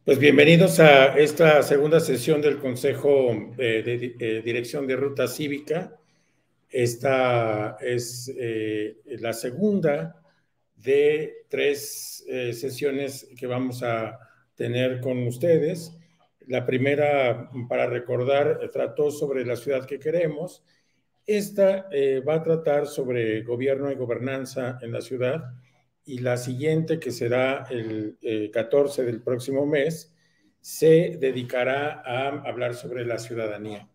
Pues bienvenidos a esta segunda sesión del Consejo de Dirección de Ruta Cívica. Esta es la segunda de tres sesiones que vamos a tener con ustedes. La primera, para recordar, trató sobre la ciudad que queremos. Esta va a tratar sobre gobierno y gobernanza en la ciudad, y la siguiente, que será el 14 del próximo mes, se dedicará a hablar sobre la ciudadanía.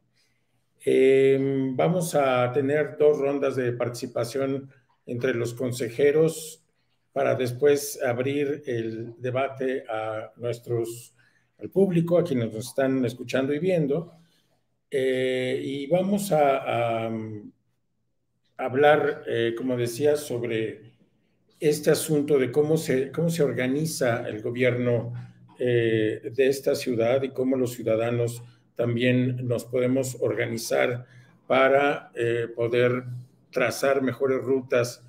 Vamos a tener dos rondas de participación entre los consejeros para después abrir el debate al público, a quienes nos están escuchando y viendo. Y vamos a hablar, como decía, sobre este asunto de cómo se organiza el gobierno de esta ciudad y cómo los ciudadanos también nos podemos organizar para poder trazar mejores rutas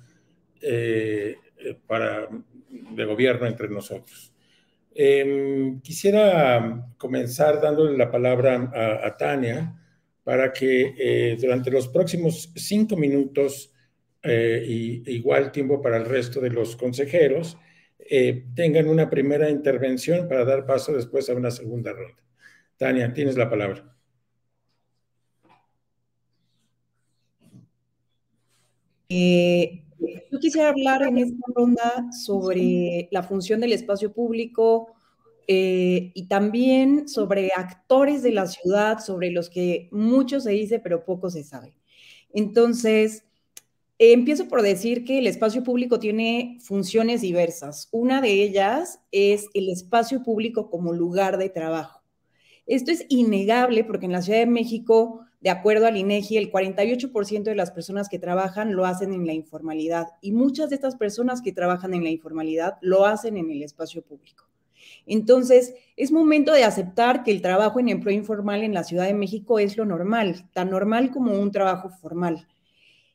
de gobierno entre nosotros. Quisiera comenzar dándole la palabra a Tania para que durante los próximos 5 minutos y igual tiempo para el resto de los consejeros tengan una primera intervención para dar paso después a una segunda ronda. Tania, tienes la palabra. Yo quisiera hablar en esta ronda sobre la función del espacio público y también sobre actores de la ciudad, sobre los que mucho se dice pero poco se sabe. Entonces, empiezo por decir que el espacio público tiene funciones diversas. Una de ellas es el espacio público como lugar de trabajo. Esto es innegable porque en la Ciudad de México, de acuerdo al INEGI, el 48% de las personas que trabajan lo hacen en la informalidad y muchas de estas personas que trabajan en la informalidad lo hacen en el espacio público. Entonces, es momento de aceptar que el trabajo en empleo informal en la Ciudad de México es lo normal, tan normal como un trabajo formal.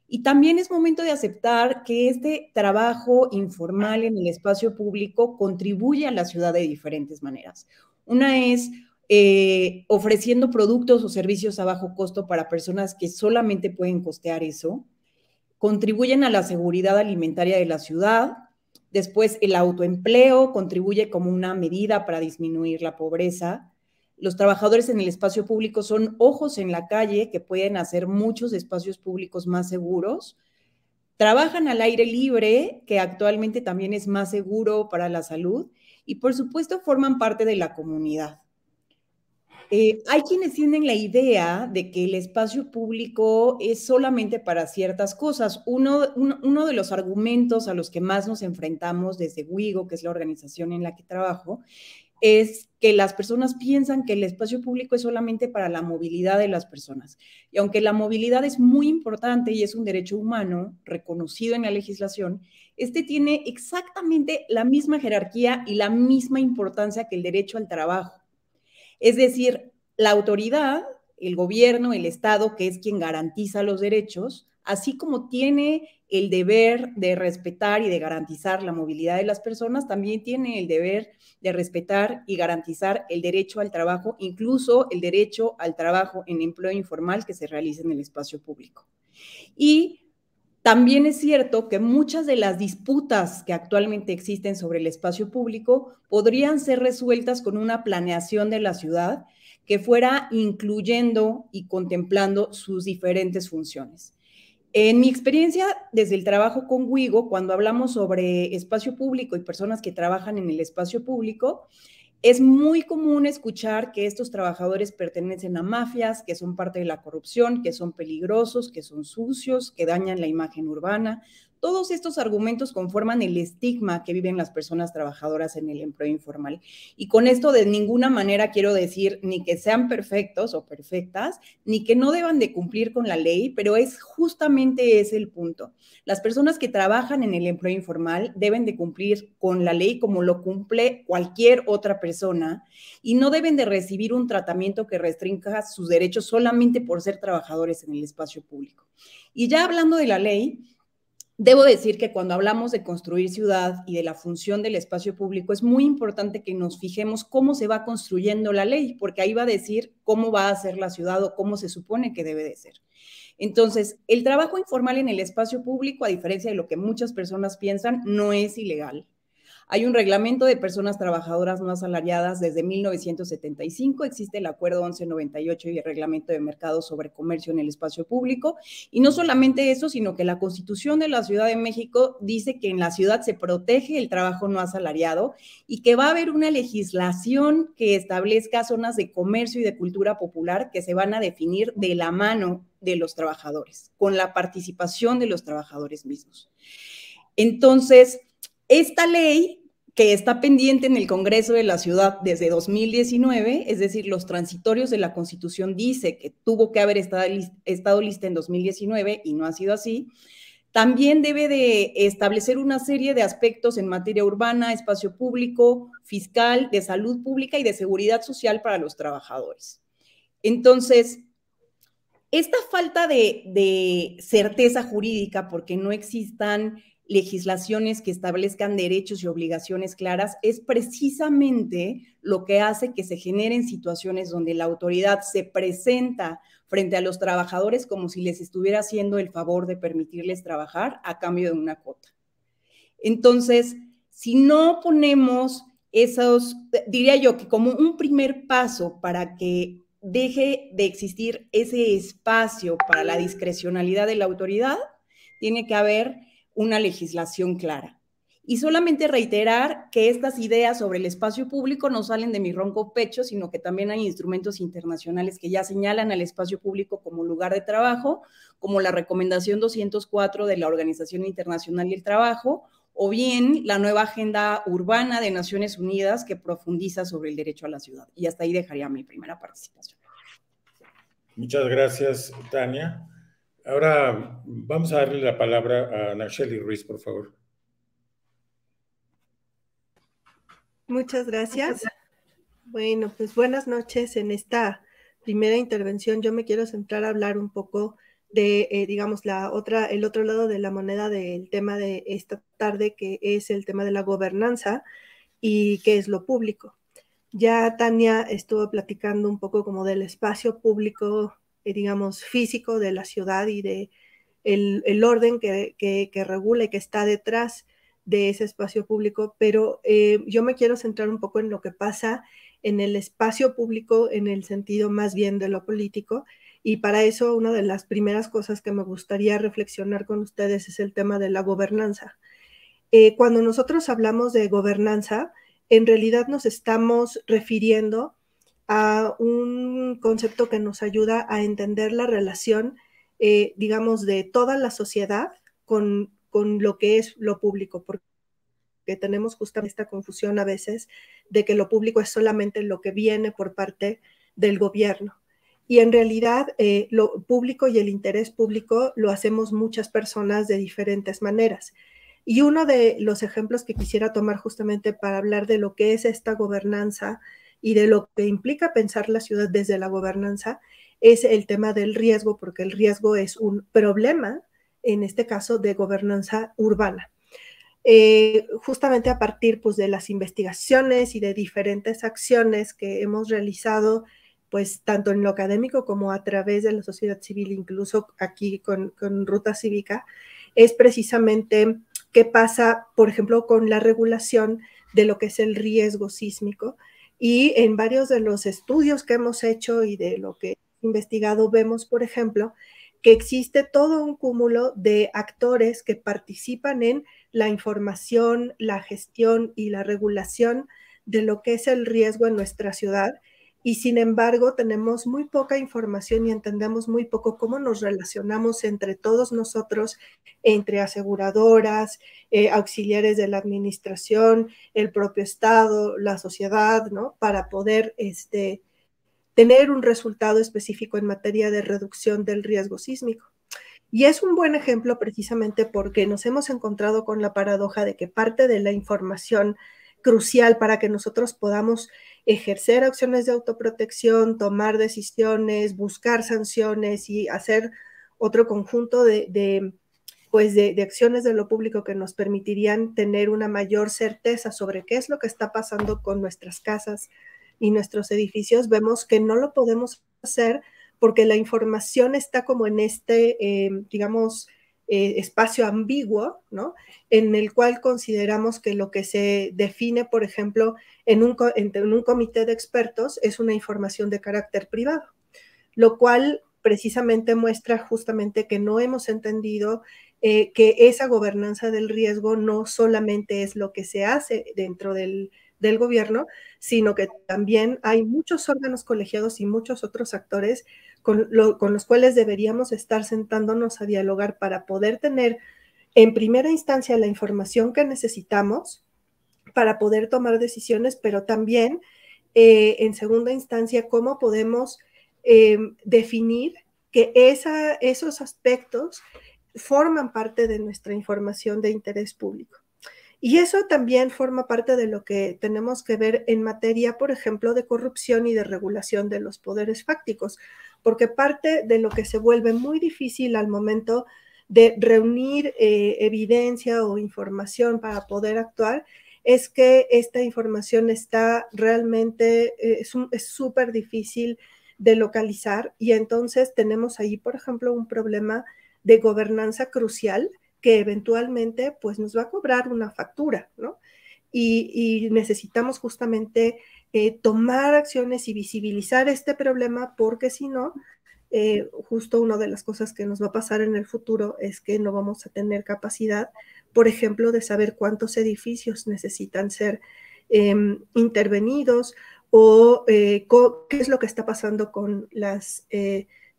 Y también es momento de aceptar que este trabajo informal en el espacio público contribuye a la ciudad de diferentes maneras. Una es ofreciendo productos o servicios a bajo costo para personas que solamente pueden costear eso, contribuyen a la seguridad alimentaria de la ciudad. Después, el autoempleo contribuye como una medida para disminuir la pobreza. Los trabajadores en el espacio público son ojos en la calle que pueden hacer muchos espacios públicos más seguros. Trabajan al aire libre, que actualmente también es más seguro para la salud. Y por supuesto, forman parte de la comunidad. Hay quienes tienen la idea de que el espacio público es solamente para ciertas cosas. Uno de los argumentos a los que más nos enfrentamos desde WIGO, que es la organización en la que trabajo, es que las personas piensan que el espacio público es solamente para la movilidad de las personas. Y aunque la movilidad es muy importante y es un derecho humano reconocido en la legislación, este tiene exactamente la misma jerarquía y la misma importancia que el derecho al trabajo. Es decir, la autoridad, el gobierno, el Estado, que es quien garantiza los derechos, así como tiene el deber de respetar y de garantizar la movilidad de las personas, también tiene el deber de respetar y garantizar el derecho al trabajo, incluso el derecho al trabajo en empleo informal que se realiza en el espacio público. Y también es cierto que muchas de las disputas que actualmente existen sobre el espacio público podrían ser resueltas con una planeación de la ciudad que fuera incluyendo y contemplando sus diferentes funciones. En mi experiencia desde el trabajo con WIGO, cuando hablamos sobre espacio público y personas que trabajan en el espacio público, es muy común escuchar que estos trabajadores pertenecen a mafias, que son parte de la corrupción, que son peligrosos, que son sucios, que dañan la imagen urbana. Todos estos argumentos conforman el estigma que viven las personas trabajadoras en el empleo informal. Y con esto de ninguna manera quiero decir ni que sean perfectos o perfectas, ni que no deban de cumplir con la ley, pero es justamente ese el punto. Las personas que trabajan en el empleo informal deben de cumplir con la ley como lo cumple cualquier otra persona y no deben de recibir un tratamiento que restrinja sus derechos solamente por ser trabajadores en el espacio público. Y ya hablando de la ley, Debo decir que cuando hablamos de construir ciudad y de la función del espacio público, es muy importante que nos fijemos cómo se va construyendo la ley, porque ahí va a decir cómo va a ser la ciudad o cómo se supone que debe de ser. Entonces, el trabajo informal en el espacio público, a diferencia de lo que muchas personas piensan, no es ilegal. Hay un reglamento de personas trabajadoras no asalariadas desde 1975, existe el Acuerdo 1198 y el Reglamento de Mercado sobre Comercio en el Espacio Público, y no solamente eso, sino que la Constitución de la Ciudad de México dice que en la ciudad se protege el trabajo no asalariado y que va a haber una legislación que establezca zonas de comercio y de cultura popular que se van a definir de la mano de los trabajadores, con la participación de los trabajadores mismos. Entonces, esta ley que está pendiente en el Congreso de la Ciudad desde 2019, es decir, los transitorios de la Constitución dice que tuvo que haber estado lista en 2019 y no ha sido así, también debe de establecer una serie de aspectos en materia urbana, espacio público, fiscal, de salud pública y de seguridad social para los trabajadores. Entonces, esta falta de certeza jurídica, porque no existan legislaciones que establezcan derechos y obligaciones claras, es precisamente lo que hace que se generen situaciones donde la autoridad se presenta frente a los trabajadores como si les estuviera haciendo el favor de permitirles trabajar a cambio de una cuota. Entonces, si no ponemos esos, diría yo que como un primer paso para que deje de existir ese espacio para la discrecionalidad de la autoridad, tiene que haber una legislación clara. Y solamente reiterar que estas ideas sobre el espacio público no salen de mi ronco pecho, sino que también hay instrumentos internacionales que ya señalan al espacio público como lugar de trabajo, como la recomendación 204 de la Organización Internacional del Trabajo, o bien la nueva Agenda Urbana de Naciones Unidas que profundiza sobre el derecho a la ciudad. Y hasta ahí dejaría mi primera participación. Muchas gracias, Tania. Ahora vamos a darle la palabra a Nacheli Ruiz, por favor. Muchas gracias. Bueno, pues buenas noches. En esta primera intervención yo me quiero centrar a hablar un poco de, digamos, el otro lado de la moneda del tema de esta tarde, que es el tema de la gobernanza y qué es lo público. Ya Tania estuvo platicando un poco como del espacio público, digamos, físico de la ciudad y de el orden que regula y que está detrás de ese espacio público, pero yo me quiero centrar un poco en lo que pasa en el espacio público en el sentido más bien de lo político, y para eso una de las primeras cosas que me gustaría reflexionar con ustedes es el tema de la gobernanza. Cuando nosotros hablamos de gobernanza, en realidad nos estamos refiriendo a un concepto que nos ayuda a entender la relación, digamos, de toda la sociedad con lo que es lo público, porque tenemos justamente esta confusión a veces de que lo público es solamente lo que viene por parte del gobierno. Y en realidad lo público y el interés público lo hacemos muchas personas de diferentes maneras. Y uno de los ejemplos que quisiera tomar justamente para hablar de lo que es esta gobernanza y de lo que implica pensar la ciudad desde la gobernanza es el tema del riesgo, porque el riesgo es un problema, en este caso, de gobernanza urbana. Justamente a partir pues, de las investigaciones y de diferentes acciones que hemos realizado, pues tanto en lo académico como a través de la sociedad civil, incluso aquí con Ruta Cívica, es precisamente qué pasa, por ejemplo, con la regulación de lo que es el riesgo sísmico. Y en varios de los estudios que hemos hecho y de lo que he investigado, vemos, por ejemplo, que existe todo un cúmulo de actores que participan en la información, la gestión y la regulación de lo que es el riesgo en nuestra ciudad. Y sin embargo, tenemos muy poca información y entendemos muy poco cómo nos relacionamos entre todos nosotros, entre aseguradoras, auxiliares de la administración, el propio Estado, la sociedad, ¿no? Para poder tener un resultado específico en materia de reducción del riesgo sísmico. Y es un buen ejemplo precisamente porque nos hemos encontrado con la paradoja de que parte de la información crucial para que nosotros podamos ejercer acciones de autoprotección, tomar decisiones, buscar sanciones y hacer otro conjunto de pues de acciones de lo público que nos permitirían tener una mayor certeza sobre qué es lo que está pasando con nuestras casas y nuestros edificios, vemos que no lo podemos hacer porque la información está como en este, digamos, espacio ambiguo, ¿no? En el cual consideramos que lo que se define, por ejemplo, en un comité de expertos es una información de carácter privado, lo cual precisamente muestra justamente que no hemos entendido que esa gobernanza del riesgo no solamente es lo que se hace dentro del gobierno, sino que también hay muchos órganos colegiados y muchos otros actores con los cuales deberíamos estar sentándonos a dialogar para poder tener en primera instancia la información que necesitamos para poder tomar decisiones, pero también en segunda instancia cómo podemos definir que esos aspectos forman parte de nuestra información de interés público. Y eso también forma parte de lo que tenemos que ver en materia, por ejemplo, de corrupción y de regulación de los poderes fácticos, porque parte de lo que se vuelve muy difícil al momento de reunir evidencia o información para poder actuar es que esta información está realmente, es súper difícil de localizar y entonces tenemos ahí, por ejemplo, un problema de gobernanza crucial que eventualmente pues nos va a cobrar una factura, ¿no? Y necesitamos justamente tomar acciones y visibilizar este problema porque si no, justo una de las cosas que nos va a pasar en el futuro es que no vamos a tener capacidad, por ejemplo, de saber cuántos edificios necesitan ser intervenidos o qué es lo que está pasando con las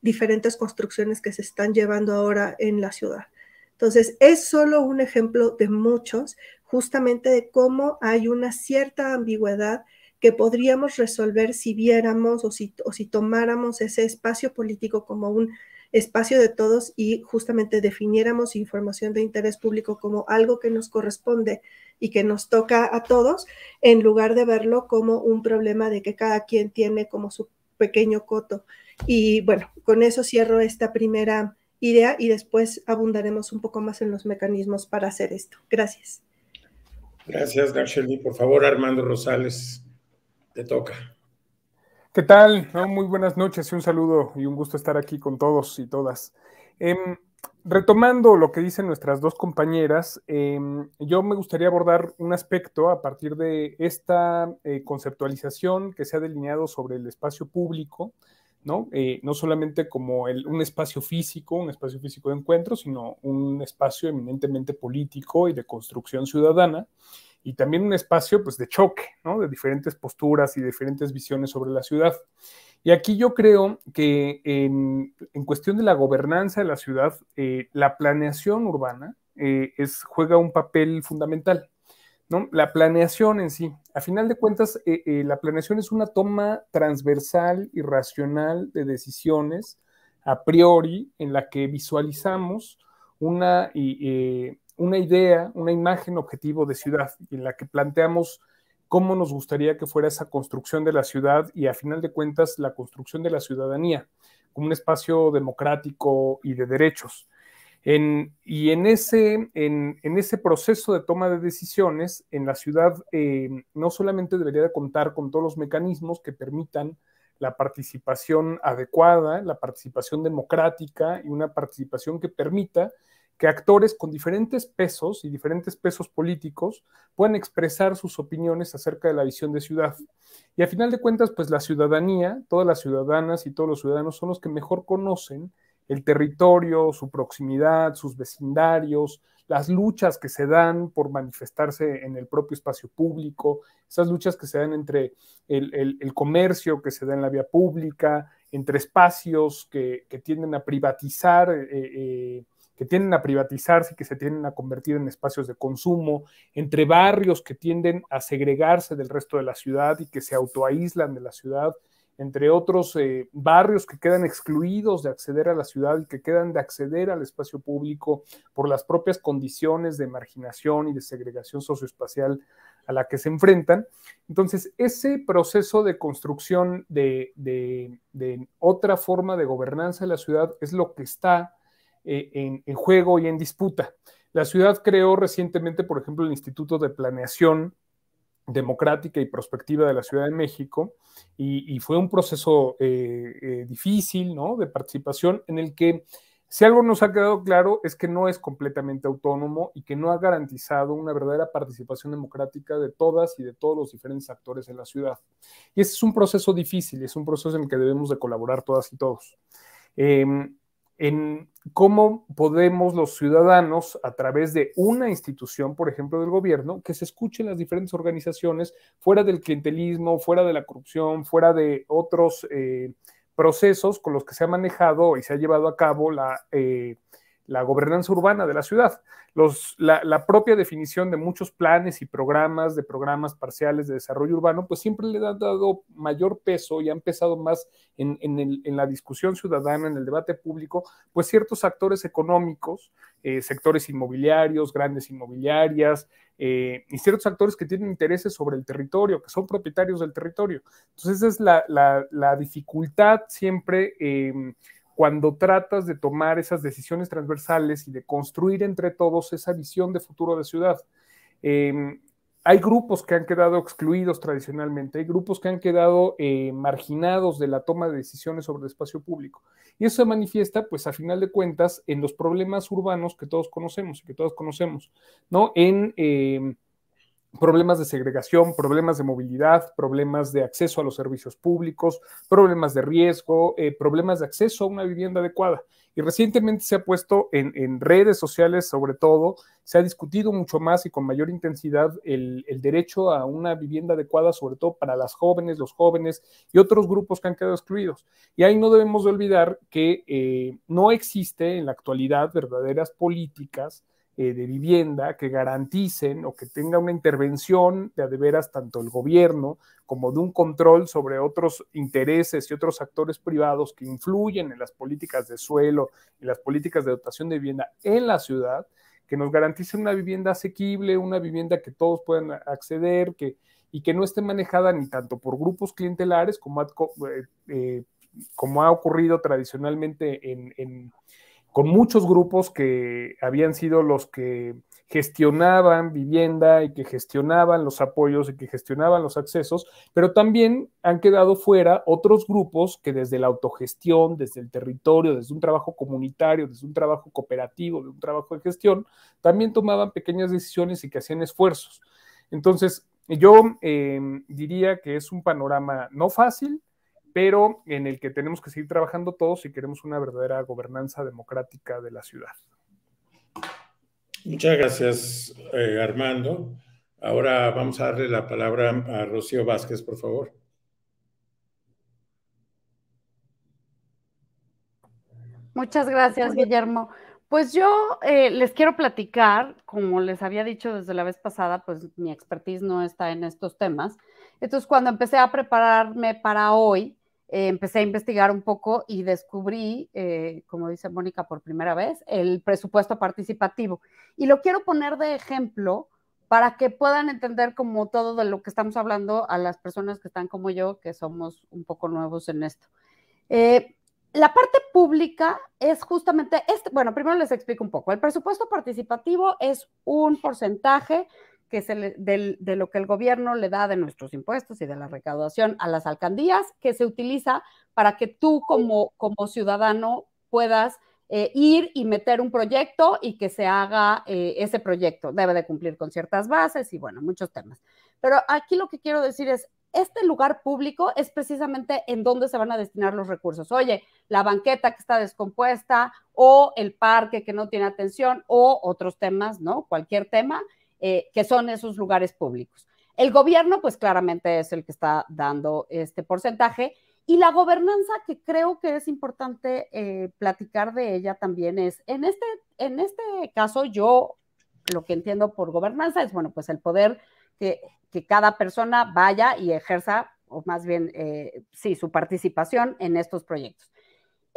diferentes construcciones que se están llevando ahora en la ciudad. Entonces, es solo un ejemplo de muchos, justamente de cómo hay una cierta ambigüedad que podríamos resolver si viéramos o si tomáramos ese espacio político como un espacio de todos y justamente definiéramos información de interés público como algo que nos corresponde y que nos toca a todos, en lugar de verlo como un problema de que cada quien tiene como su pequeño coto. Y bueno, con eso cierro esta primera idea y después abundaremos un poco más en los mecanismos para hacer esto. Gracias. Gracias, Nacheli. Por favor, Armando Rosales, te toca. ¿Qué tal? No, muy buenas noches y un saludo y un gusto estar aquí con todos y todas. Retomando lo que dicen nuestras dos compañeras, yo me gustaría abordar un aspecto a partir de esta conceptualización que se ha delineado sobre el espacio público, ¿no? No solamente como un espacio físico de encuentro, sino un espacio eminentemente político y de construcción ciudadana, y también un espacio pues, de choque, ¿no? De diferentes posturas y diferentes visiones sobre la ciudad. Y aquí yo creo que en cuestión de la gobernanza de la ciudad, la planeación urbana juega un papel fundamental, ¿no? La planeación en sí, a final de cuentas, la planeación es una toma transversal y racional de decisiones a priori en la que visualizamos una idea, una imagen objetivo de ciudad y en la que planteamos cómo nos gustaría que fuera esa construcción de la ciudad y a final de cuentas la construcción de la ciudadanía como un espacio democrático y de derechos. Y en ese proceso de toma de decisiones, en la ciudad no solamente debería de contar con todos los mecanismos que permitan la participación adecuada, la participación democrática y una participación que permita que actores con diferentes pesos y diferentes pesos políticos puedan expresar sus opiniones acerca de la visión de ciudad. Y a final de cuentas, pues la ciudadanía, todas las ciudadanas y todos los ciudadanos son los que mejor conocen el territorio, su proximidad, sus vecindarios, las luchas que se dan por manifestarse en el propio espacio público, esas luchas que se dan entre el comercio que se da en la vía pública, entre espacios que tienden a privatizar, que tienden a privatizarse y que se tienden a convertir en espacios de consumo, entre barrios que tienden a segregarse del resto de la ciudad y que se autoaíslan de la ciudad, entre otros barrios que quedan excluidos de acceder a la ciudad y que quedan de acceder al espacio público por las propias condiciones de marginación y de segregación socioespacial a la que se enfrentan. Entonces, ese proceso de construcción de otra forma de gobernanza de la ciudad es lo que está en juego y en disputa. La ciudad creó recientemente, por ejemplo, el Instituto de Planeación Democrática y Prospectiva de la Ciudad de México, y fue un proceso difícil, ¿no?, de participación, en el que si algo nos ha quedado claro es que no es completamente autónomo y que no ha garantizado una verdadera participación democrática de todas y de todos los diferentes actores en la ciudad. Y ese es un proceso difícil, es un proceso en el que debemos de colaborar todas y todos. En cómo podemos los ciudadanos, a través de una institución, por ejemplo, del gobierno, que se escuchen las diferentes organizaciones, fuera del clientelismo, fuera de la corrupción, fuera de otros procesos con los que se ha manejado y se ha llevado a cabo la gobernanza urbana de la ciudad. La propia definición de muchos planes y programas, de programas parciales de desarrollo urbano, pues siempre le han dado mayor peso y han pesado más en la discusión ciudadana, en el debate público, pues ciertos actores económicos, sectores inmobiliarios, grandes inmobiliarias, y ciertos actores que tienen intereses sobre el territorio, que son propietarios del territorio. Entonces esa es la dificultad siempre cuando tratas de tomar esas decisiones transversales y de construir entre todos esa visión de futuro de ciudad. Hay grupos que han quedado excluidos tradicionalmente, hay grupos que han quedado marginados de la toma de decisiones sobre el espacio público. Y eso se manifiesta, pues, a final de cuentas, en los problemas urbanos que todos conocemos y que todos conocemos, ¿no? En problemas de segregación, problemas de movilidad, problemas de acceso a los servicios públicos, problemas de riesgo, problemas de acceso a una vivienda adecuada. Y recientemente se ha puesto en redes sociales, sobre todo, se ha discutido mucho más y con mayor intensidad el derecho a una vivienda adecuada, sobre todo para las jóvenes, los jóvenes y otros grupos que han quedado excluidos. Y ahí no debemos de olvidar que no existe en la actualidad verdaderas políticas de vivienda que garanticen o que tenga una intervención de veras tanto el gobierno como de un control sobre otros intereses y otros actores privados que influyen en las políticas de suelo y las políticas de dotación de vivienda en la ciudad, que nos garantice una vivienda asequible, una vivienda que todos puedan acceder, y que no esté manejada ni tanto por grupos clientelares como ha ocurrido tradicionalmente con muchos grupos que habían sido los que gestionaban vivienda y que gestionaban los apoyos y que gestionaban los accesos, pero también han quedado fuera otros grupos que desde la autogestión, desde el territorio, desde un trabajo comunitario, desde un trabajo cooperativo, de un trabajo de gestión, también tomaban pequeñas decisiones y que hacían esfuerzos. Entonces, yo diría que es un panorama no fácil, pero en el que tenemos que seguir trabajando todos si queremos una verdadera gobernanza democrática de la ciudad. Muchas gracias, Armando. Ahora vamos a darle la palabra a Rocío Vázquez, por favor. Muchas gracias, Guillermo. Pues yo les quiero platicar, como les había dicho desde la vez pasada, pues mi expertise no está en estos temas. Entonces, cuando empecé a prepararme para hoy, empecé a investigar un poco y descubrí, como dice Mónica por primera vez, el presupuesto participativo. Y lo quiero poner de ejemplo para que puedan entender como todo de lo que estamos hablando a las personas que están como yo, que somos un poco nuevos en esto. La parte pública es justamente, bueno, primero les explico un poco. El presupuesto participativo es un porcentaje que de lo que el gobierno le da de nuestros impuestos y de la recaudación a las alcaldías, que se utiliza para que tú como ciudadano puedas ir y meter un proyecto y que se haga ese proyecto. Debe de cumplir con ciertas bases y bueno, muchos temas. Pero aquí lo que quiero decir es, este lugar público es precisamente en donde se van a destinar los recursos. Oye, la banqueta que está descompuesta o el parque que no tiene atención o otros temas, ¿no? Cualquier tema que son esos lugares públicos. El gobierno, pues claramente es el que está dando este porcentaje, y la gobernanza, que creo que es importante platicar de ella también, es, en este caso, yo lo que entiendo por gobernanza es, bueno, pues el poder que cada persona vaya y ejerza, o más bien, sí, su participación en estos proyectos.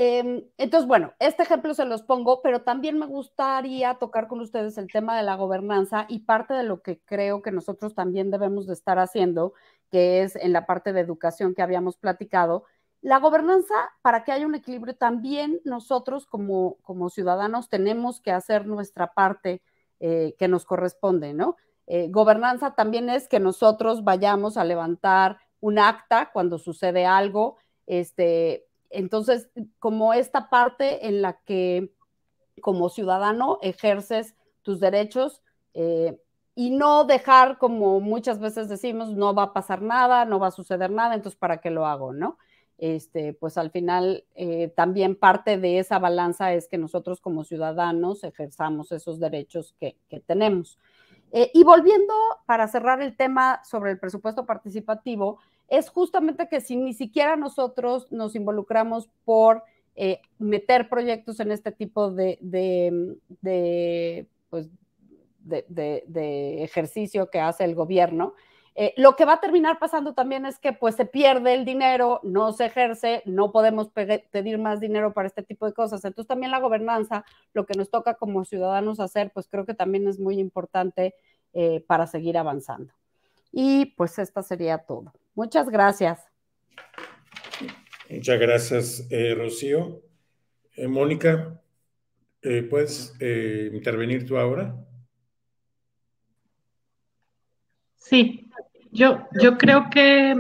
Entonces, bueno, este ejemplo se los pongo, pero también me gustaría tocar con ustedes el tema de la gobernanza y parte de lo que creo que nosotros también debemos de estar haciendo, que es en la parte de educación que habíamos platicado, La gobernanza, para que haya un equilibrio, también nosotros como ciudadanos tenemos que hacer nuestra parte que nos corresponde, ¿no? Gobernanza también es que nosotros vayamos a levantar un acta cuando sucede algo, entonces, como esta parte en la que como ciudadano ejerces tus derechos y no dejar, como muchas veces decimos, no va a pasar nada, no va a suceder nada, entonces ¿para qué lo hago, no? Pues al final también parte de esa balanza es que nosotros como ciudadanos ejerzamos esos derechos que tenemos. Y volviendo para cerrar el tema sobre el presupuesto participativo, es justamente que si ni siquiera nosotros nos involucramos por meter proyectos en este tipo de ejercicio que hace el gobierno, lo que va a terminar pasando también es que pues se pierde el dinero, no se ejerce, no podemos pedir más dinero para este tipo de cosas. Entonces también la gobernanza, lo que nos toca como ciudadanos hacer, pues creo que también es muy importante para seguir avanzando. Y pues esta sería todo. Muchas gracias. Muchas gracias, Rocío. Mónica, ¿puedes intervenir tú ahora? Sí, yo creo que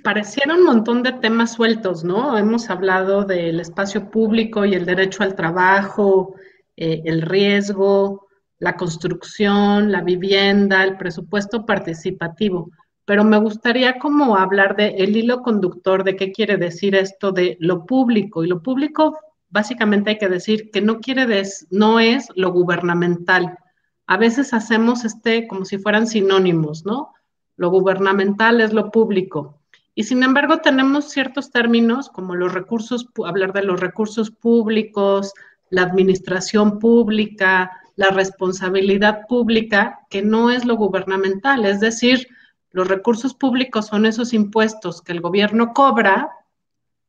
parecieron un montón de temas sueltos, ¿no? Hemos hablado del espacio público y el derecho al trabajo, el riesgo, la construcción, la vivienda, el presupuesto participativo, pero me gustaría como hablar del hilo conductor de qué quiere decir esto de lo público, y lo público básicamente hay que decir que no es lo gubernamental. A veces hacemos como si fueran sinónimos, ¿no? Lo gubernamental es lo público. Y sin embargo tenemos ciertos términos como los recursos, hablar de los recursos públicos, la administración pública, la responsabilidad pública, que no es lo gubernamental. Es decir, los recursos públicos son esos impuestos que el gobierno cobra,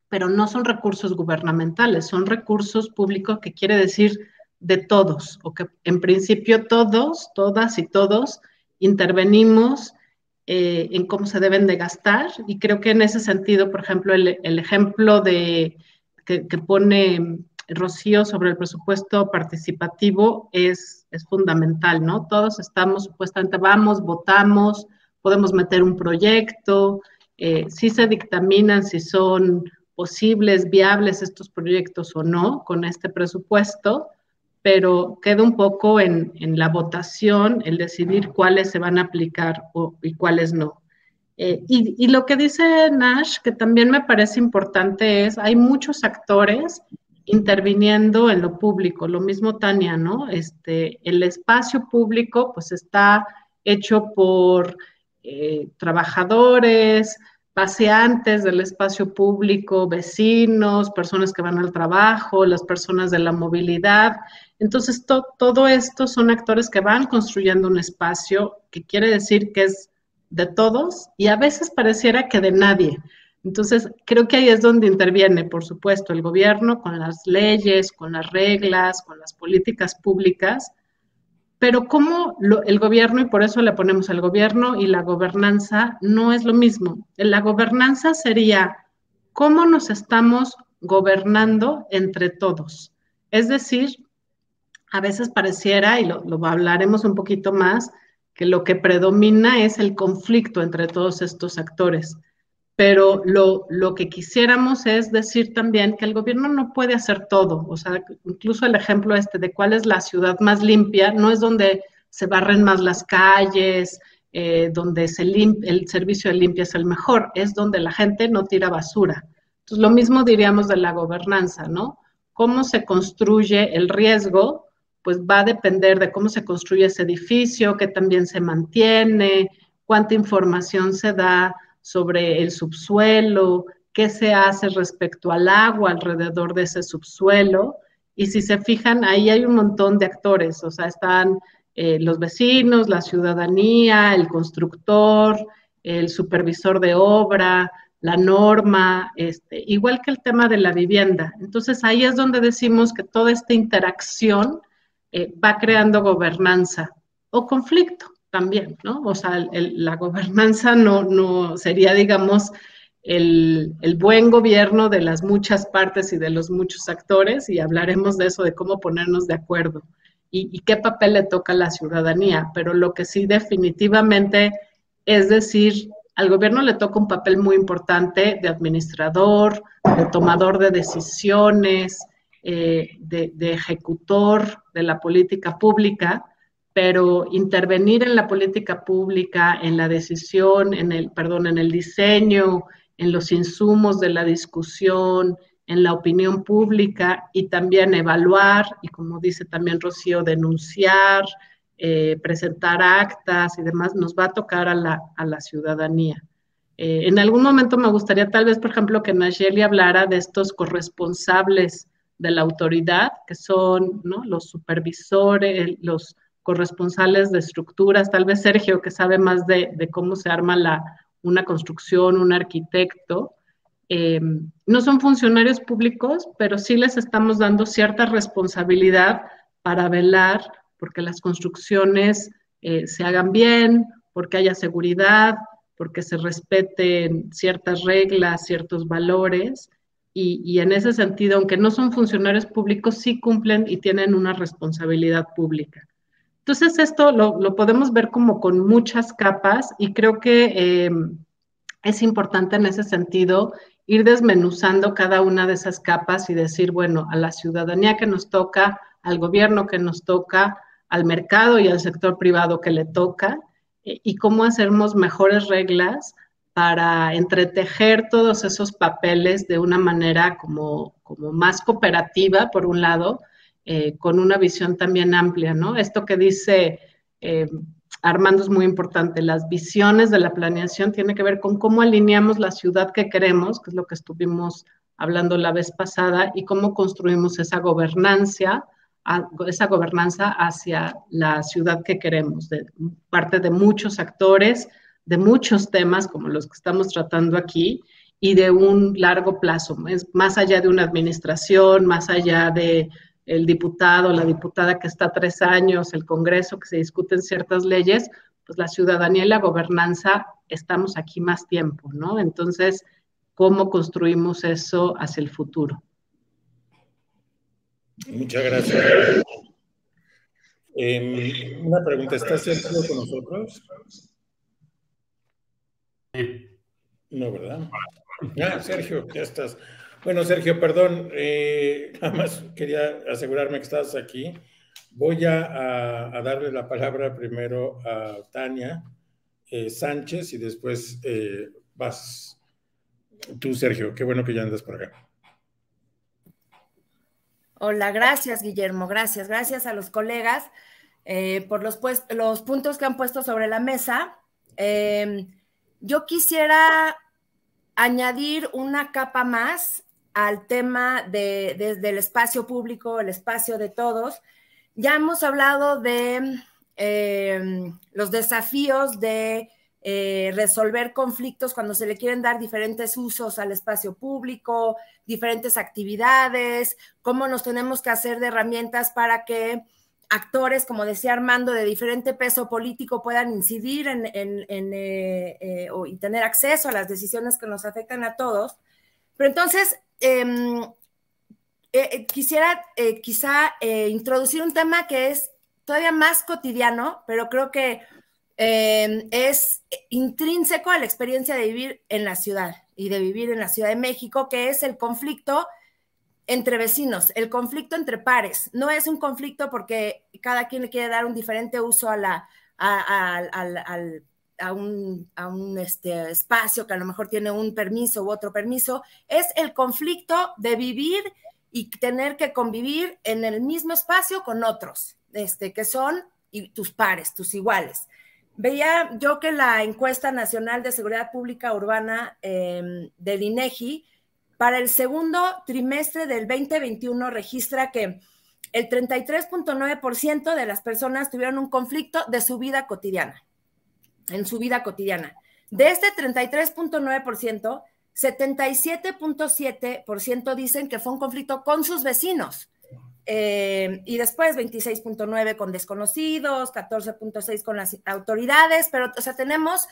pero no son recursos gubernamentales, son recursos públicos, que quiere decir de todos, o que en principio todos, todas y todos intervenimos en cómo se deben de gastar, y creo que en ese sentido, por ejemplo, el ejemplo que pone Rocío sobre el presupuesto participativo es fundamental, ¿no? Todos estamos, supuestamente vamos, votamos, podemos meter un proyecto, sí se dictaminan si son posibles, viables estos proyectos o no con este presupuesto, pero queda un poco en la votación el decidir cuáles se van a aplicar y cuáles no. Y lo que dice Nash, que también me parece importante, es hay muchos actores interviniendo en lo público. Lo mismo Tania, ¿no? El espacio público pues está hecho por trabajadores, paseantes del espacio público, vecinos, personas que van al trabajo, las personas de la movilidad. Entonces, todo esto son actores que van construyendo un espacio que quiere decir que es de todos y a veces pareciera que de nadie. Entonces, creo que ahí es donde interviene, por supuesto, el gobierno con las leyes, con las reglas, con las políticas públicas, pero como el gobierno, y por eso le ponemos el gobierno, y la gobernanza no es lo mismo. La gobernanza sería cómo nos estamos gobernando entre todos. Es decir, a veces pareciera, y lo hablaremos un poquito más, que lo que predomina es el conflicto entre todos estos actores. Pero lo que quisiéramos es decir también que el gobierno no puede hacer todo. O sea, incluso el ejemplo de cuál es la ciudad más limpia, no es donde se barren más las calles, donde el servicio de limpia es el mejor, es donde la gente no tira basura. Entonces, lo mismo diríamos de la gobernanza, ¿no? Cómo se construye el riesgo, pues va a depender de cómo se construye ese edificio, que también se mantiene, cuánta información se da sobre el subsuelo, qué se hace respecto al agua alrededor de ese subsuelo. Y si se fijan, ahí hay un montón de actores, o sea, están los vecinos, la ciudadanía, el constructor, el supervisor de obra, la norma, igual que el tema de la vivienda. Entonces ahí es donde decimos que toda esta interacción va creando gobernanza o conflicto también, ¿no? O sea, la gobernanza no sería, digamos, el buen gobierno de las muchas partes y de los muchos actores, y hablaremos de eso, de cómo ponernos de acuerdo y qué papel le toca a la ciudadanía. Pero lo que sí definitivamente es decir, al gobierno le toca un papel muy importante de administrador, de tomador de decisiones, de ejecutor de la política pública, pero intervenir en la política pública, en la decisión, en el diseño, en los insumos de la discusión, en la opinión pública, y también evaluar, y como dice también Rocío, denunciar, presentar actas y demás, nos va a tocar a la ciudadanía. En algún momento me gustaría tal vez, por ejemplo, que Nayeli hablara de estos corresponsables de la autoridad, que son, ¿no?, los supervisores, los corresponsales de estructuras, tal vez Sergio, que sabe más de cómo se arma una construcción, un arquitecto. No son funcionarios públicos, pero sí les estamos dando cierta responsabilidad para velar porque las construcciones se hagan bien, porque haya seguridad, porque se respeten ciertas reglas, ciertos valores, y en ese sentido, aunque no son funcionarios públicos, sí cumplen y tienen una responsabilidad pública. Entonces esto lo podemos ver como con muchas capas, y creo que es importante en ese sentido ir desmenuzando cada una de esas capas y decir, bueno, a la ciudadanía que nos toca, al gobierno que nos toca, al mercado y al sector privado que le toca, y cómo hacemos mejores reglas para entretejer todos esos papeles de una manera como más cooperativa, por un lado, con una visión también amplia, ¿no? Esto que dice Armando es muy importante. Las visiones de la planeación tienen que ver con cómo alineamos la ciudad que queremos, que es lo que estuvimos hablando la vez pasada, y cómo construimos esa gobernanza hacia la ciudad que queremos, de parte de muchos actores, de muchos temas como los que estamos tratando aquí, y de un largo plazo, más allá de una administración, más allá de el diputado, la diputada que está 3 años, el Congreso, que se discuten ciertas leyes, pues la ciudadanía y la gobernanza estamos aquí más tiempo, ¿no? Entonces, ¿cómo construimos eso hacia el futuro? Muchas gracias. Una pregunta, ¿está Sergio con nosotros? No, ¿verdad? Sergio, ya estás. Bueno, Sergio, perdón, nada más quería asegurarme que estás aquí. Voy a darle la palabra primero a Tania Sánchez y después vas tú, Sergio. Qué bueno que ya andas por acá. Hola, gracias, Guillermo. Gracias a los colegas por los puntos que han puesto sobre la mesa. Yo quisiera añadir una capa más al tema del espacio público, el espacio de todos. Ya hemos hablado de los desafíos de resolver conflictos cuando se le quieren dar diferentes usos al espacio público, diferentes actividades, cómo nos tenemos que hacer de herramientas para que actores, como decía Armando, de diferente peso político puedan incidir y tener acceso a las decisiones que nos afectan a todos. Pero entonces, quisiera quizá introducir un tema que es todavía más cotidiano, pero creo que es intrínseco a la experiencia de vivir en la ciudad y de vivir en la Ciudad de México, que es el conflicto entre vecinos, el conflicto entre pares. No es un conflicto porque cada quien le quiere dar un diferente uso a un espacio que a lo mejor tiene un permiso u otro permiso. Es el conflicto de vivir y tener que convivir en el mismo espacio con otros, que son tus pares, tus iguales. Veía yo que la encuesta nacional de seguridad pública urbana del INEGI para el segundo trimestre del 2021 registra que el 33.9% de las personas tuvieron un conflicto de su vida cotidiana, en su vida cotidiana. De este 33.9%, 77.7% dicen que fue un conflicto con sus vecinos. Y después 26.9% con desconocidos, 14.6% con las autoridades, pero o sea, tenemos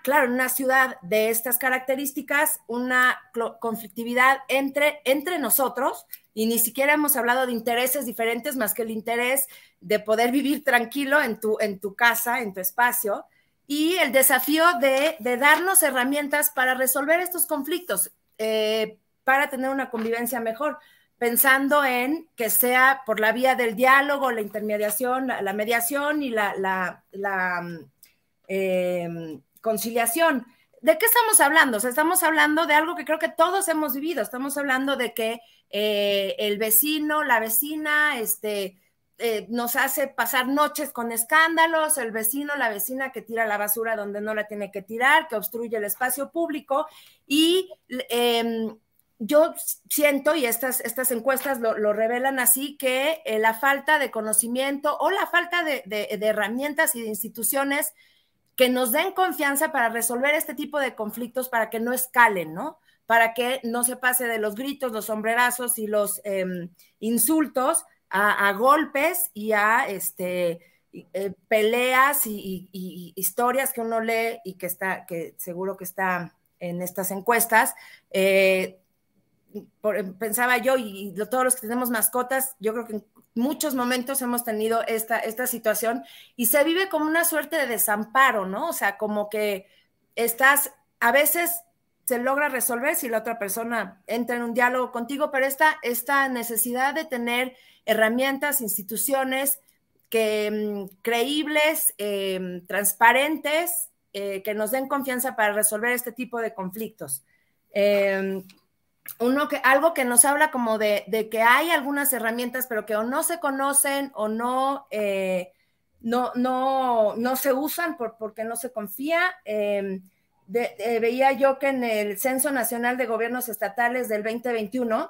claro, en una ciudad de estas características, una conflictividad entre nosotros, y ni siquiera hemos hablado de intereses diferentes más que el interés de poder vivir tranquilo en tu casa, en tu espacio, y el desafío de darnos herramientas para resolver estos conflictos, para tener una convivencia mejor, pensando en que sea por la vía del diálogo, la intermediación, la mediación y la conciliación. ¿De qué estamos hablando? O sea, estamos hablando de algo que creo que todos hemos vivido. Estamos hablando de que el vecino, la vecina, nos hace pasar noches con escándalos, el vecino, la vecina que tira la basura donde no la tiene que tirar, que obstruye el espacio público, y yo siento, y estas encuestas lo revelan así, que la falta de conocimiento o la falta de herramientas y de instituciones que nos den confianza para resolver este tipo de conflictos, para que no escalen, ¿no? Para que no se pase de los gritos, los sombrerazos y los insultos a golpes y a peleas y historias que uno lee y que seguro que está en estas encuestas. Pensaba yo, y todos los que tenemos mascotas, yo creo que en muchos momentos hemos tenido esta situación, y se vive como una suerte de desamparo, ¿no? O sea, como que a veces se logra resolver si la otra persona entra en un diálogo contigo, pero esta necesidad de tener herramientas, instituciones creíbles, transparentes, que nos den confianza para resolver este tipo de conflictos. Algo que nos habla como de que hay algunas herramientas, pero que o no se conocen o no se usan porque no se confía. Veía yo que en el Censo Nacional de Gobiernos Estatales del 2021,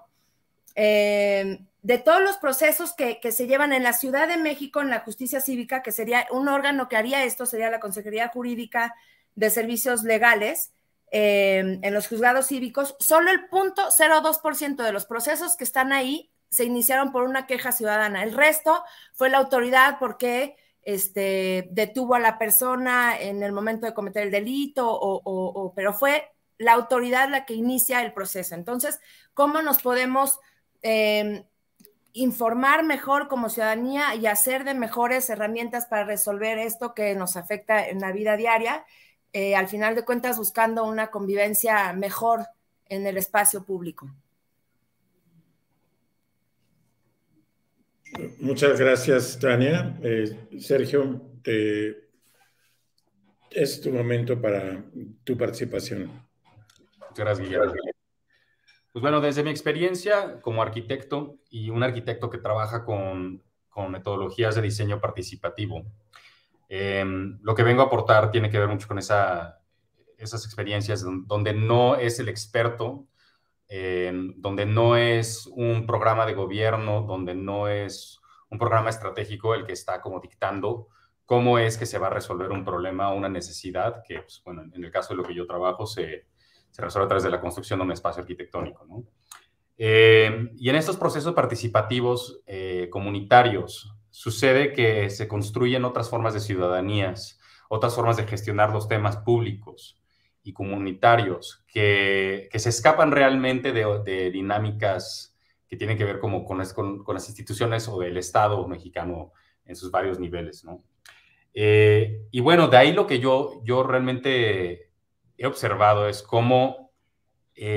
de todos los procesos que se llevan en la Ciudad de México en la justicia cívica, que sería un órgano que haría esto, sería la Consejería Jurídica de Servicios Legales, en los juzgados cívicos, solo el 0.02% de los procesos que están ahí se iniciaron por una queja ciudadana. El resto fue la autoridad porque detuvo a la persona en el momento de cometer el delito, pero fue la autoridad la que inicia el proceso. Entonces, ¿cómo nos podemos informar mejor como ciudadanía y hacer de mejores herramientas para resolver esto que nos afecta en la vida diaria? Al final de cuentas, buscando una convivencia mejor en el espacio público. Muchas gracias, Tania. Sergio, es tu momento para tu participación. Muchas gracias, Guillermo. Pues bueno, desde mi experiencia como arquitecto y un arquitecto que trabaja con metodologías de diseño participativo, lo que vengo a aportar tiene que ver mucho con esas experiencias donde no es el experto, donde no es un programa de gobierno, donde no es un programa estratégico el que está como dictando cómo es que se va a resolver un problema o una necesidad que, pues, bueno, en el caso de lo que yo trabajo se resuelve a través de la construcción de un espacio arquitectónico, ¿no? Y en estos procesos participativos comunitarios sucede que se construyen otras formas de ciudadanías, otras formas de gestionar los temas públicos y comunitarios que se escapan realmente de dinámicas que tienen que ver como con las instituciones o del Estado mexicano en sus varios niveles, ¿no? Y bueno, de ahí lo que yo realmente he observado es cómo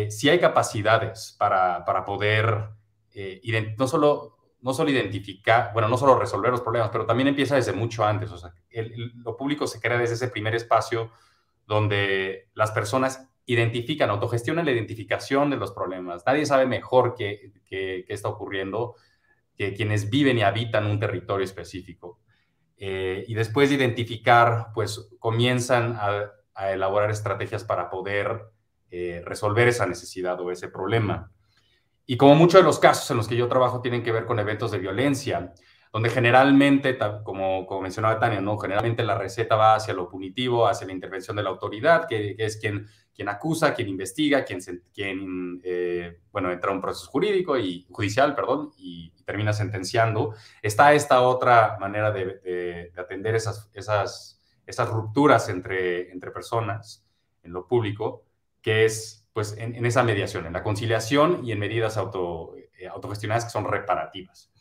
sí hay capacidades para poder no solo identificar, bueno, no solo resolver los problemas, pero también empieza desde mucho antes. O sea, lo público se crea desde ese primer espacio donde las personas autogestionan la identificación de los problemas. Nadie sabe mejor qué está ocurriendo que quienes viven y habitan un territorio específico. Y después de identificar, pues comienzan a elaborar estrategias para poder resolver esa necesidad o ese problema. Y como muchos de los casos en los que yo trabajo tienen que ver con eventos de violencia, donde generalmente, como mencionaba Tania, ¿no? Generalmente la receta va hacia lo punitivo, hacia la intervención de la autoridad, que es quien acusa, quien investiga, quien entra a un proceso judicial, y termina sentenciando. Está esta otra manera de atender esas esas rupturas entre personas en lo público, que es pues en esa mediación, en la conciliación y en medidas autogestionadas que son reparativas.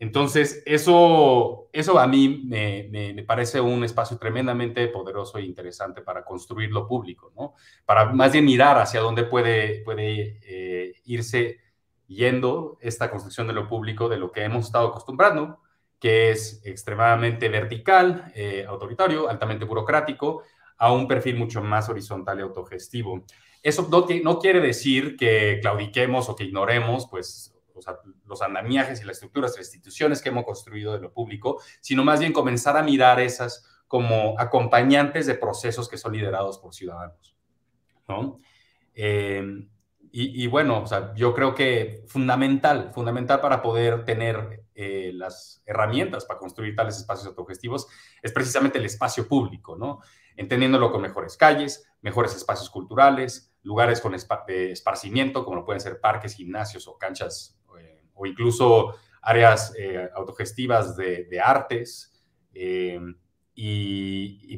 Entonces, eso a mí me parece un espacio tremendamente poderoso e interesante para construir lo público, ¿no? Para más bien mirar hacia dónde puede irse yendo esta construcción de lo público, de lo que hemos estado acostumbrando, que es extremadamente vertical, autoritario, altamente burocrático, a un perfil mucho más horizontal y autogestivo. Eso no quiere decir que claudiquemos o que ignoremos, pues, o sea, los andamiajes y las estructuras de las instituciones que hemos construido de lo público, sino más bien comenzar a mirar esas como acompañantes de procesos que son liderados por ciudadanos, ¿no? Y bueno, o sea, yo creo que fundamental para poder tener las herramientas para construir tales espacios autogestivos es precisamente el espacio público, ¿no? Entendiéndolo con mejores calles, mejores espacios culturales, lugares con esparcimiento, como lo pueden ser parques, gimnasios o canchas, o incluso áreas autogestivas de artes, y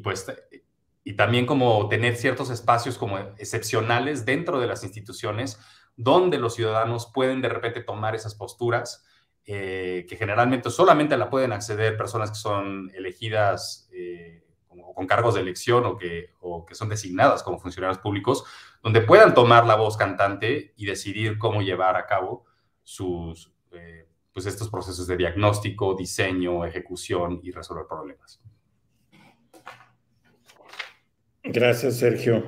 también como tener ciertos espacios como excepcionales dentro de las instituciones donde los ciudadanos pueden de repente tomar esas posturas que generalmente solamente la pueden acceder personas que son elegidas con cargos de elección o que son designadas como funcionarios públicos, donde puedan tomar la voz cantante y decidir cómo llevar a cabo pues estos procesos de diagnóstico, diseño, ejecución y resolver problemas. Gracias, Sergio.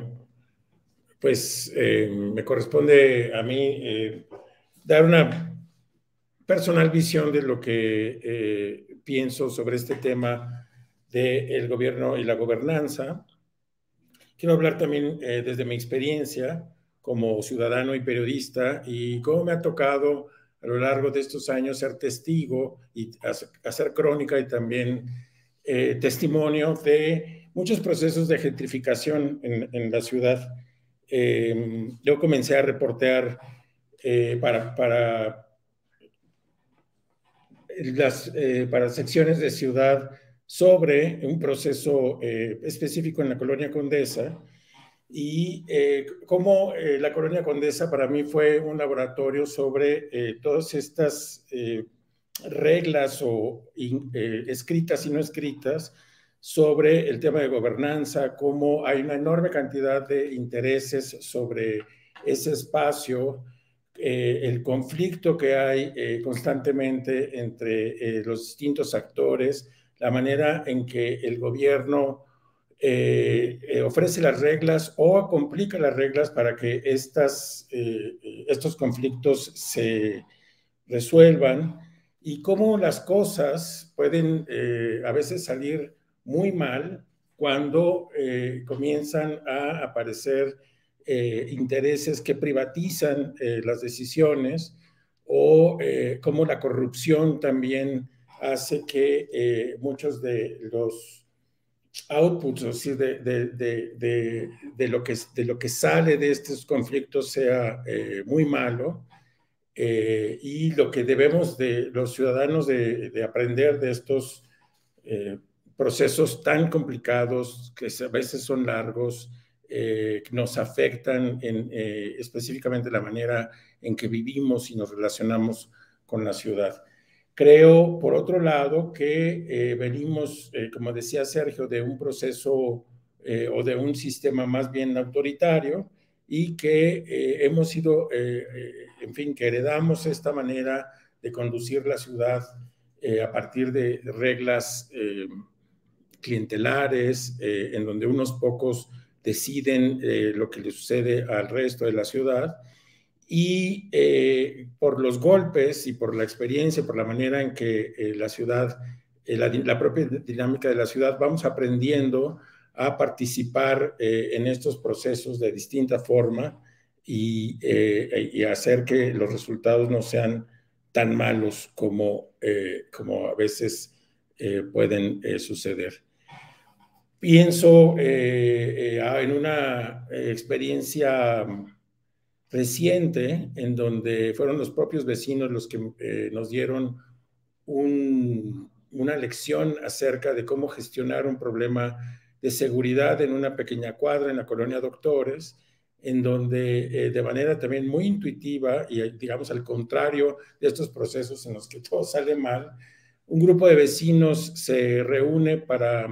Pues me corresponde a mí dar una personal visión de lo que pienso sobre este tema del gobierno y la gobernanza. Quiero hablar también desde mi experiencia como ciudadano y periodista y cómo me ha tocado a lo largo de estos años ser testigo y hacer crónica y también testimonio de muchos procesos de gentrificación en la ciudad. Yo comencé a reportear para secciones de ciudad sobre un proceso específico en la Colonia Condesa y cómo la Colonia Condesa para mí fue un laboratorio sobre todas estas reglas escritas y no escritas sobre el tema de gobernanza, cómo hay una enorme cantidad de intereses sobre ese espacio, el conflicto que hay constantemente entre los distintos actores, la manera en que el gobierno ofrece las reglas o complica las reglas para que estos conflictos se resuelvan y cómo las cosas pueden a veces salir muy mal cuando comienzan a aparecer intereses que privatizan las decisiones o cómo la corrupción también hace que muchos de los outputs, o sea, de lo que sale de estos conflictos sea muy malo. Y lo que debemos de los ciudadanos de aprender de estos procesos tan complicados, que a veces son largos, que nos afectan específicamente la manera en que vivimos y nos relacionamos con la ciudad. Creo, por otro lado, que venimos, como decía Sergio, de un proceso o de un sistema más bien autoritario y que hemos sido, en fin, que heredamos esta manera de conducir la ciudad a partir de reglas clientelares, en donde unos pocos deciden lo que le sucede al resto de la ciudad. Y por los golpes y por la experiencia, por la manera en que la ciudad, la propia dinámica de la ciudad, vamos aprendiendo a participar en estos procesos de distinta forma y hacer que los resultados no sean tan malos como a veces pueden suceder. Pienso en una experiencia reciente en donde fueron los propios vecinos los que nos dieron un una lección acerca de cómo gestionar un problema de seguridad en una pequeña cuadra en la colonia Doctores, en donde de manera también muy intuitiva y digamos al contrario de estos procesos en los que todo sale mal, un grupo de vecinos se reúne para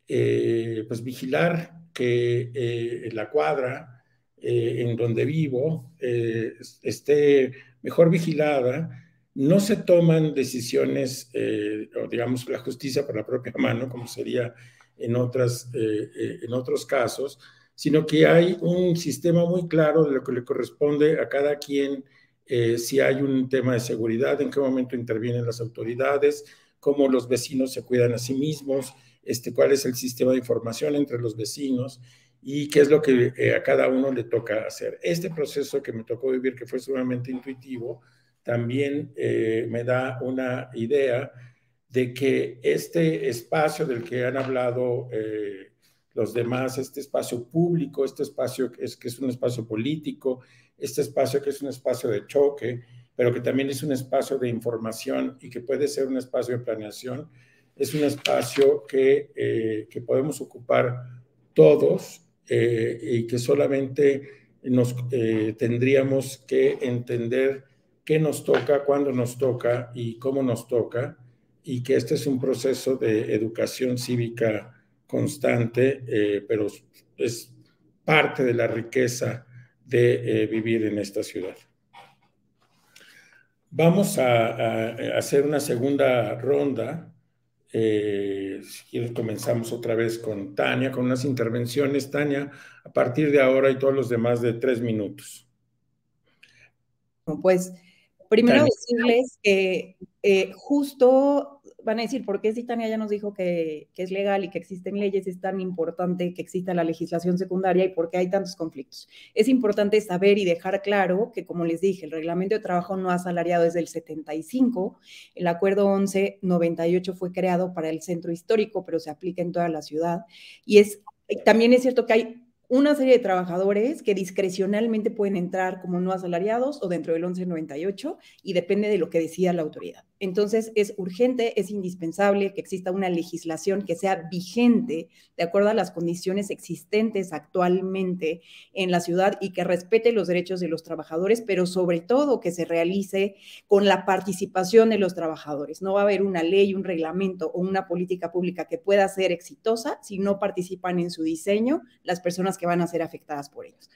pues vigilar que la cuadra en donde vivo esté mejor vigilada. No se toman decisiones, o digamos la justicia por la propia mano, como sería en otros casos, sino que hay un sistema muy claro de lo que le corresponde a cada quien, si hay un tema de seguridad, en qué momento intervienen las autoridades, cómo los vecinos se cuidan a sí mismos, cuál es el sistema de información entre los vecinos y qué es lo que a cada uno le toca hacer. Este proceso que me tocó vivir, que fue sumamente intuitivo, también me da una idea de que este espacio del que han hablado los demás, este espacio público, este espacio que es un espacio político, este espacio que es un espacio de choque, pero que también es un espacio de información y que puede ser un espacio de planeación, es un espacio que podemos ocupar todos y que solamente tendríamos que entender qué nos toca, cuándo nos toca y cómo nos toca, y que este es un proceso de educación cívica constante, pero es parte de la riqueza de vivir en esta ciudad. Vamos a hacer una segunda ronda. Si quieres comenzamos otra vez con Tania, con unas intervenciones. Tania, a partir de ahora y todos los demás de 3 minutos. Pues primero Tania. decirles que justo van a decir, ¿por qué si Tania ya nos dijo que es legal y que existen leyes, es tan importante que exista la legislación secundaria y por qué hay tantos conflictos? Es importante saber y dejar claro que, como les dije, el reglamento de trabajo no asalariado es del 75, el acuerdo 1198 fue creado para el centro histórico, pero se aplica en toda la ciudad, y también es cierto que hay una serie de trabajadores que discrecionalmente pueden entrar como no asalariados o dentro del 1198 y depende de lo que decida la autoridad. Entonces es urgente, es indispensable que exista una legislación que sea vigente de acuerdo a las condiciones existentes actualmente en la ciudad y que respete los derechos de los trabajadores, pero sobre todo que se realice con la participación de los trabajadores. No va a haber una ley, un reglamento o una política pública que pueda ser exitosa si no participan en su diseño las personas que van a ser afectadas por ellos.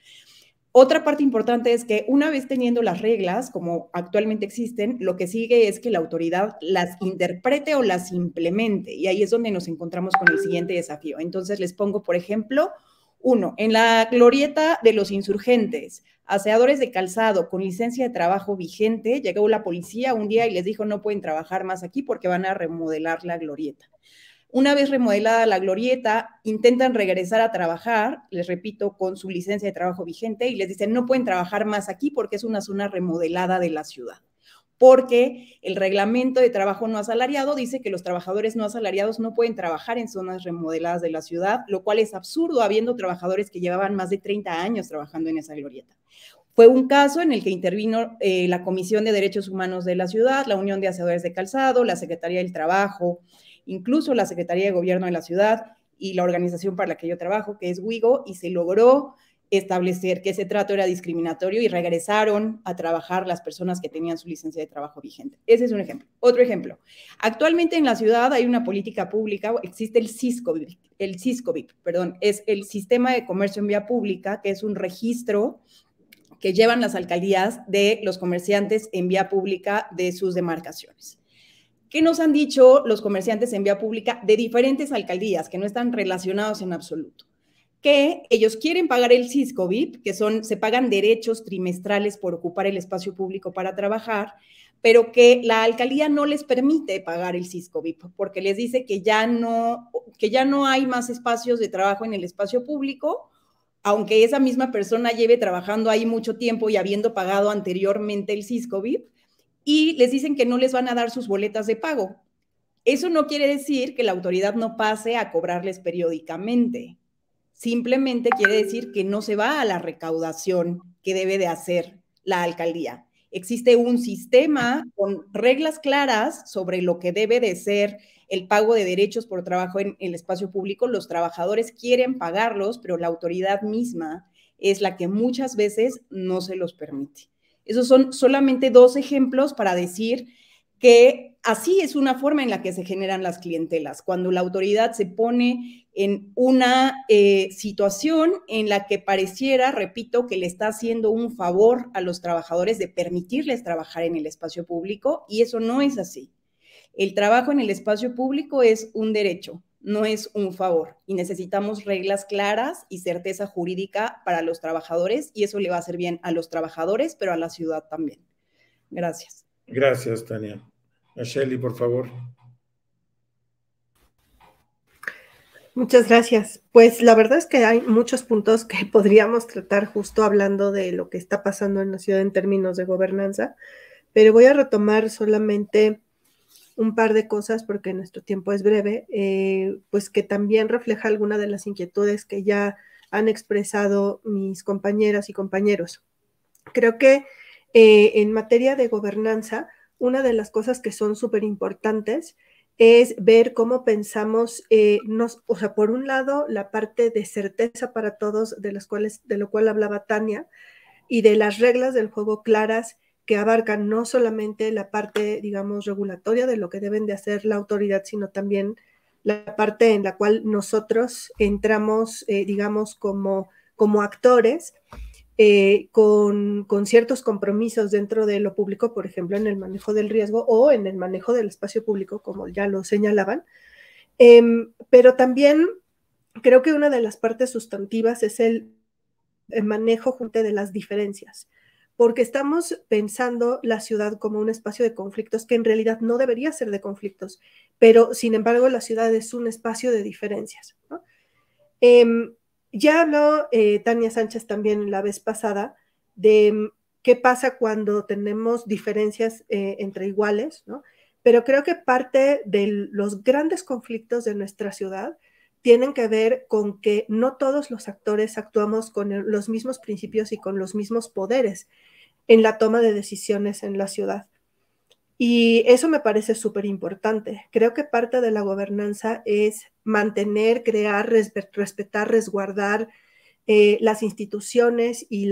Otra parte importante es que una vez teniendo las reglas, como actualmente existen, lo que sigue es que la autoridad las interprete o las implemente, y ahí es donde nos encontramos con el siguiente desafío. Entonces les pongo, por ejemplo, 1, en la glorieta de los insurgentes, aseadores de calzado con licencia de trabajo vigente, llegó la policía un día y les dijo no pueden trabajar más aquí porque van a remodelar la glorieta. Una vez remodelada la glorieta, intentan regresar a trabajar, les repito, con su licencia de trabajo vigente y les dicen no pueden trabajar más aquí porque es una zona remodelada de la ciudad. Porque el reglamento de trabajo no asalariado dice que los trabajadores no asalariados no pueden trabajar en zonas remodeladas de la ciudad, lo cual es absurdo habiendo trabajadores que llevaban más de 30 años trabajando en esa glorieta. Fue un caso en el que intervino la Comisión de Derechos Humanos de la ciudad, la Unión de Aseadores de Calzado, la Secretaría del Trabajo, incluso la Secretaría de Gobierno de la ciudad y la organización para la que yo trabajo, que es WIGO, y se logró establecer que ese trato era discriminatorio y regresaron a trabajar las personas que tenían su licencia de trabajo vigente. Ese es un ejemplo. Otro ejemplo. Actualmente en la ciudad hay una política pública, existe el SISCOBIP, es el Sistema de Comercio en Vía Pública, que es un registro que llevan las alcaldías de los comerciantes en vía pública de sus demarcaciones. ¿Qué nos han dicho los comerciantes en vía pública de diferentes alcaldías que no están relacionados en absoluto? Que ellos quieren pagar el SISCOBIP, que se pagan derechos trimestrales por ocupar el espacio público para trabajar, pero que la alcaldía no les permite pagar el SISCOBIP porque les dice que ya no hay más espacios de trabajo en el espacio público, aunque esa misma persona lleve trabajando ahí mucho tiempo y habiendo pagado anteriormente el SISCOBIP, y les dicen que no les van a dar sus boletas de pago. Eso no quiere decir que la autoridad no pase a cobrarles periódicamente. Simplemente quiere decir que no se va a la recaudación que debe de hacer la alcaldía. existe un sistema con reglas claras sobre lo que debe de ser el pago de derechos por trabajo en el espacio público. Los trabajadores quieren pagarlos, pero la autoridad misma es la que muchas veces no se los permite. Esos son solamente 2 ejemplos para decir que así es una forma en la que se generan las clientelas, cuando la autoridad se pone en una situación en la que pareciera, repito, que le está haciendo un favor a los trabajadores de permitirles trabajar en el espacio público, y eso no es así. El trabajo en el espacio público es un derecho, no es un favor, y necesitamos reglas claras y certeza jurídica para los trabajadores, y eso le va a hacer bien a los trabajadores, pero a la ciudad también. Gracias. Gracias, Tania. Nacheli, por favor. Muchas gracias. Pues la verdad es que hay muchos puntos que podríamos tratar justo hablando de lo que está pasando en la ciudad en términos de gobernanza, pero voy a retomar solamente un par de cosas porque nuestro tiempo es breve, pues que también refleja alguna de las inquietudes que ya han expresado mis compañeras y compañeros. Creo que en materia de gobernanza, una de las cosas que son súper importantes es ver cómo pensamos, o sea, por un lado, la parte de certeza para todos, de lo cual hablaba Tania, y de las reglas del juego claras que abarcan no solamente la parte, digamos, regulatoria de lo que deben de hacer la autoridad, sino también la parte en la cual nosotros entramos, digamos, como actores, con ciertos compromisos dentro de lo público, por ejemplo, en el manejo del riesgo o en el manejo del espacio público, como ya lo señalaban. Pero también creo que una de las partes sustantivas es el manejo junto de las diferencias, porque estamos pensando la ciudad como un espacio de conflictos que en realidad no debería ser de conflictos, pero sin embargo la ciudad es un espacio de diferencias, ¿no? Ya habló Tania Sánchez también la vez pasada de qué pasa cuando tenemos diferencias entre iguales, ¿no? Pero creo que parte de los grandes conflictos de nuestra ciudad tienen que ver con que no todos los actores actuamos con los mismos principios y con los mismos poderes en la toma de decisiones en la ciudad. Y eso me parece súper importante. Creo que parte de la gobernanza es mantener, crear, respetar, resguardar las instituciones y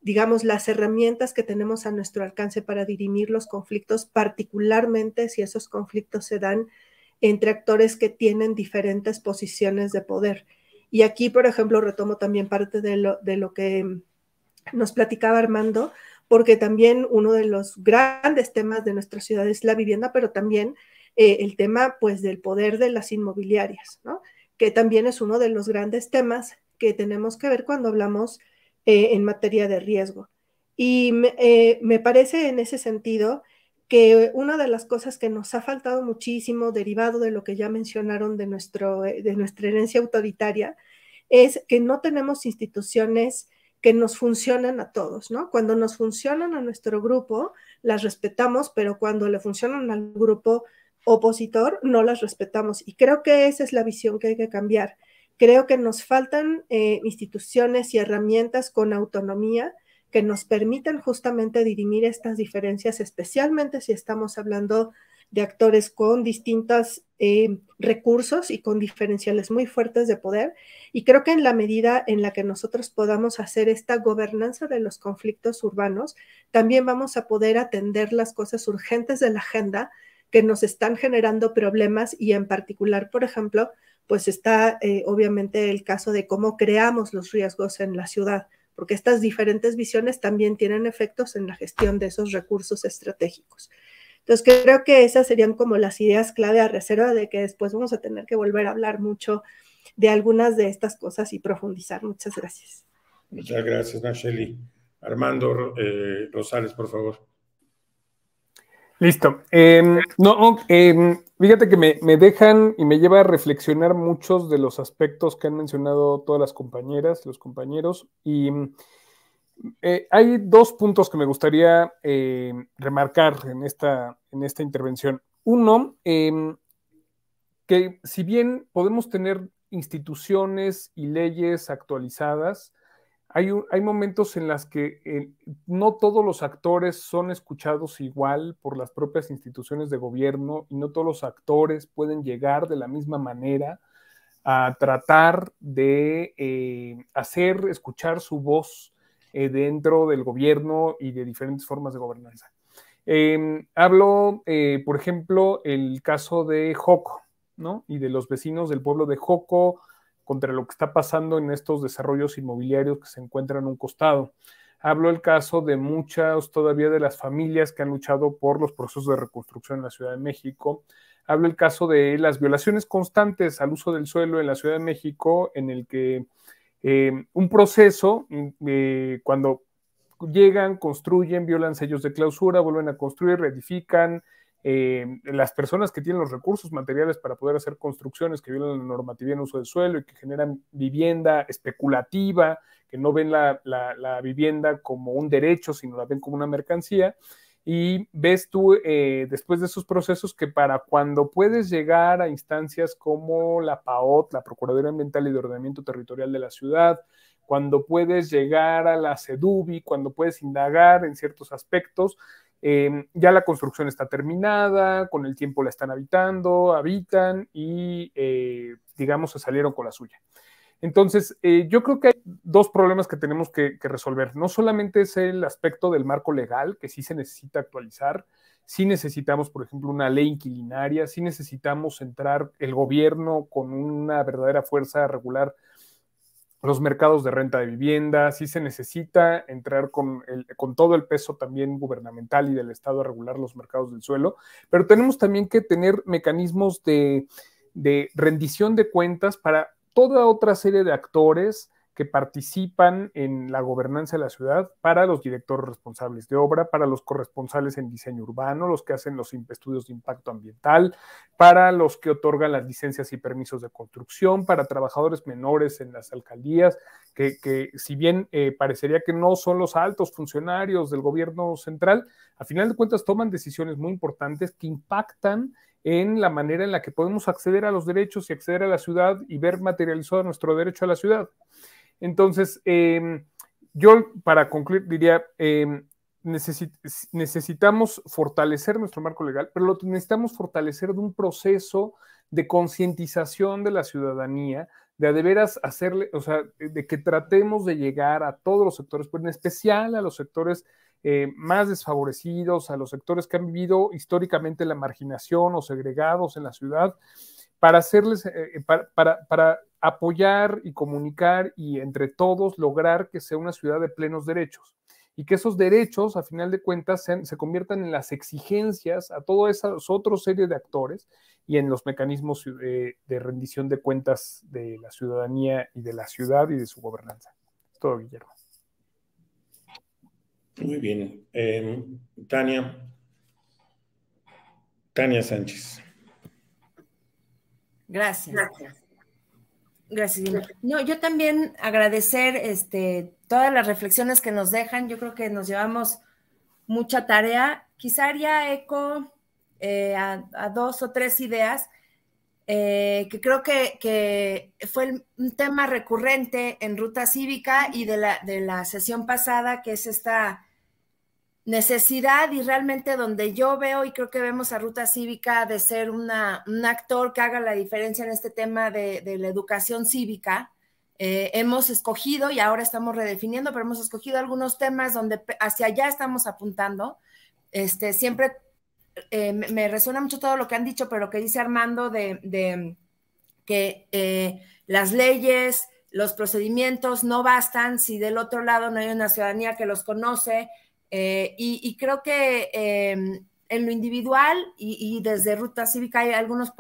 digamos, las herramientas que tenemos a nuestro alcance para dirimir los conflictos, particularmente si esos conflictos se dan entre actores que tienen diferentes posiciones de poder. Y aquí, por ejemplo, retomo también parte de lo que nos platicaba Armando, porque también uno de los grandes temas de nuestra ciudad es la vivienda, pero también el tema pues del poder de las inmobiliarias, ¿no? Que también es uno de los grandes temas que tenemos que ver cuando hablamos en materia de riesgo. Y me parece en ese sentido que una de las cosas que nos ha faltado muchísimo, derivado de lo que ya mencionaron de nuestra herencia autoritaria, es que no tenemos instituciones que nos funcionan a todos, ¿no? Cuando nos funcionan a nuestro grupo, las respetamos, pero cuando le funcionan al grupo opositor, no las respetamos. Y creo que esa es la visión que hay que cambiar. Creo que nos faltan instituciones y herramientas con autonomía que nos permitan justamente dirimir estas diferencias, especialmente si estamos hablando de actores con distintos recursos y con diferenciales muy fuertes de poder. Y creo que en la medida en la que nosotros podamos hacer esta gobernanza de los conflictos urbanos, también vamos a poder atender las cosas urgentes de la agenda que nos están generando problemas, y en particular, por ejemplo, pues está obviamente el caso de cómo creamos los riesgos en la ciudad, porque estas diferentes visiones también tienen efectos en la gestión de esos recursos estratégicos. Entonces, creo que esas serían como las ideas clave, a reserva de que después vamos a tener que volver a hablar mucho de algunas de estas cosas y profundizar. Muchas gracias. Muchas gracias, Nacheli. Armando Rosales, por favor. Listo. Fíjate que me dejan y me lleva a reflexionar muchos de los aspectos que han mencionado todas las compañeras, los compañeros, y hay 2 puntos que me gustaría remarcar en esta intervención. Uno, que si bien podemos tener instituciones y leyes actualizadas, hay momentos en los que no todos los actores son escuchados igual por las propias instituciones de gobierno y no todos los actores pueden llegar de la misma manera a tratar de hacer escuchar su voz dentro del gobierno y de diferentes formas de gobernanza. Hablo, por ejemplo, el caso de Joco, ¿no? Y de los vecinos del pueblo de Joco contra lo que está pasando en estos desarrollos inmobiliarios que se encuentran a un costado. Hablo el caso de muchas todavía de las familias que han luchado por los procesos de reconstrucción en la Ciudad de México. Hablo el caso de las violaciones constantes al uso del suelo en la Ciudad de México, en el que un proceso, cuando llegan, construyen, violan sellos de clausura, vuelven a construir, reedifican, las personas que tienen los recursos materiales para poder hacer construcciones que violan la normatividad en uso del suelo y que generan vivienda especulativa, que no ven la vivienda como un derecho, sino la ven como una mercancía. Y ves tú, después de esos procesos, que para cuando puedes llegar a instancias como la PAOT, la Procuraduría Ambiental y de Ordenamiento Territorial de la Ciudad, cuando puedes llegar a la CEDUBI, cuando puedes indagar en ciertos aspectos, ya la construcción está terminada, con el tiempo la están habitan y, digamos, se salieron con la suya. Entonces, yo creo que hay dos problemas que tenemos que resolver. No solamente es el aspecto del marco legal, que sí se necesita actualizar, sí necesitamos, por ejemplo, una ley inquilinaria, sí necesitamos entrar el gobierno con una verdadera fuerza a regular los mercados de renta de vivienda, sí se necesita entrar con todo el peso también gubernamental y del Estado a regular los mercados del suelo, pero tenemos también que tener mecanismos de rendición de cuentas para toda otra serie de actores que participan en la gobernanza de la ciudad, para los directores responsables de obra, para los corresponsales en diseño urbano, los que hacen los estudios de impacto ambiental, para los que otorgan las licencias y permisos de construcción, para trabajadores menores en las alcaldías, que si bien parecería que no son los altos funcionarios del gobierno central, a final de cuentas toman decisiones muy importantes que impactan en la manera en la que podemos acceder a los derechos y acceder a la ciudad y ver materializado nuestro derecho a la ciudad. Entonces, yo para concluir diría, necesitamos fortalecer nuestro marco legal, pero lo necesitamos fortalecer de un proceso de concientización de la ciudadanía, de a de veras hacerle, o sea, de que tratemos de llegar a todos los sectores, pero en especial a los sectores más desfavorecidos, a los sectores que han vivido históricamente la marginación o segregados en la ciudad, para hacerles, para apoyar y comunicar y entre todos lograr que sea una ciudad de plenos derechos y que esos derechos, a final de cuentas, se conviertan en las exigencias a toda esa otra serie de actores y en los mecanismos de rendición de cuentas de la ciudadanía y de la ciudad y de su gobernanza. Es todo, Guillermo. Muy bien. Tania Sánchez. Gracias. No, yo también agradecer todas las reflexiones que nos dejan. Yo creo que nos llevamos mucha tarea. Quizá haría eco a dos o tres ideas que creo que fue un tema recurrente en Ruta Cívica y de la sesión pasada, que es esta necesidad, y realmente donde yo veo y creo que vemos a Ruta Cívica de ser un actor que haga la diferencia en este tema de la educación cívica. Hemos escogido, y ahora estamos redefiniendo, pero hemos escogido algunos temas donde hacia allá estamos apuntando. Siempre me resuena mucho todo lo que han dicho, pero lo que dice Armando de que las leyes, los procedimientos no bastan si del otro lado no hay una ciudadanía que los conoce. Y creo que en lo individual y desde Ruta Cívica hay algunos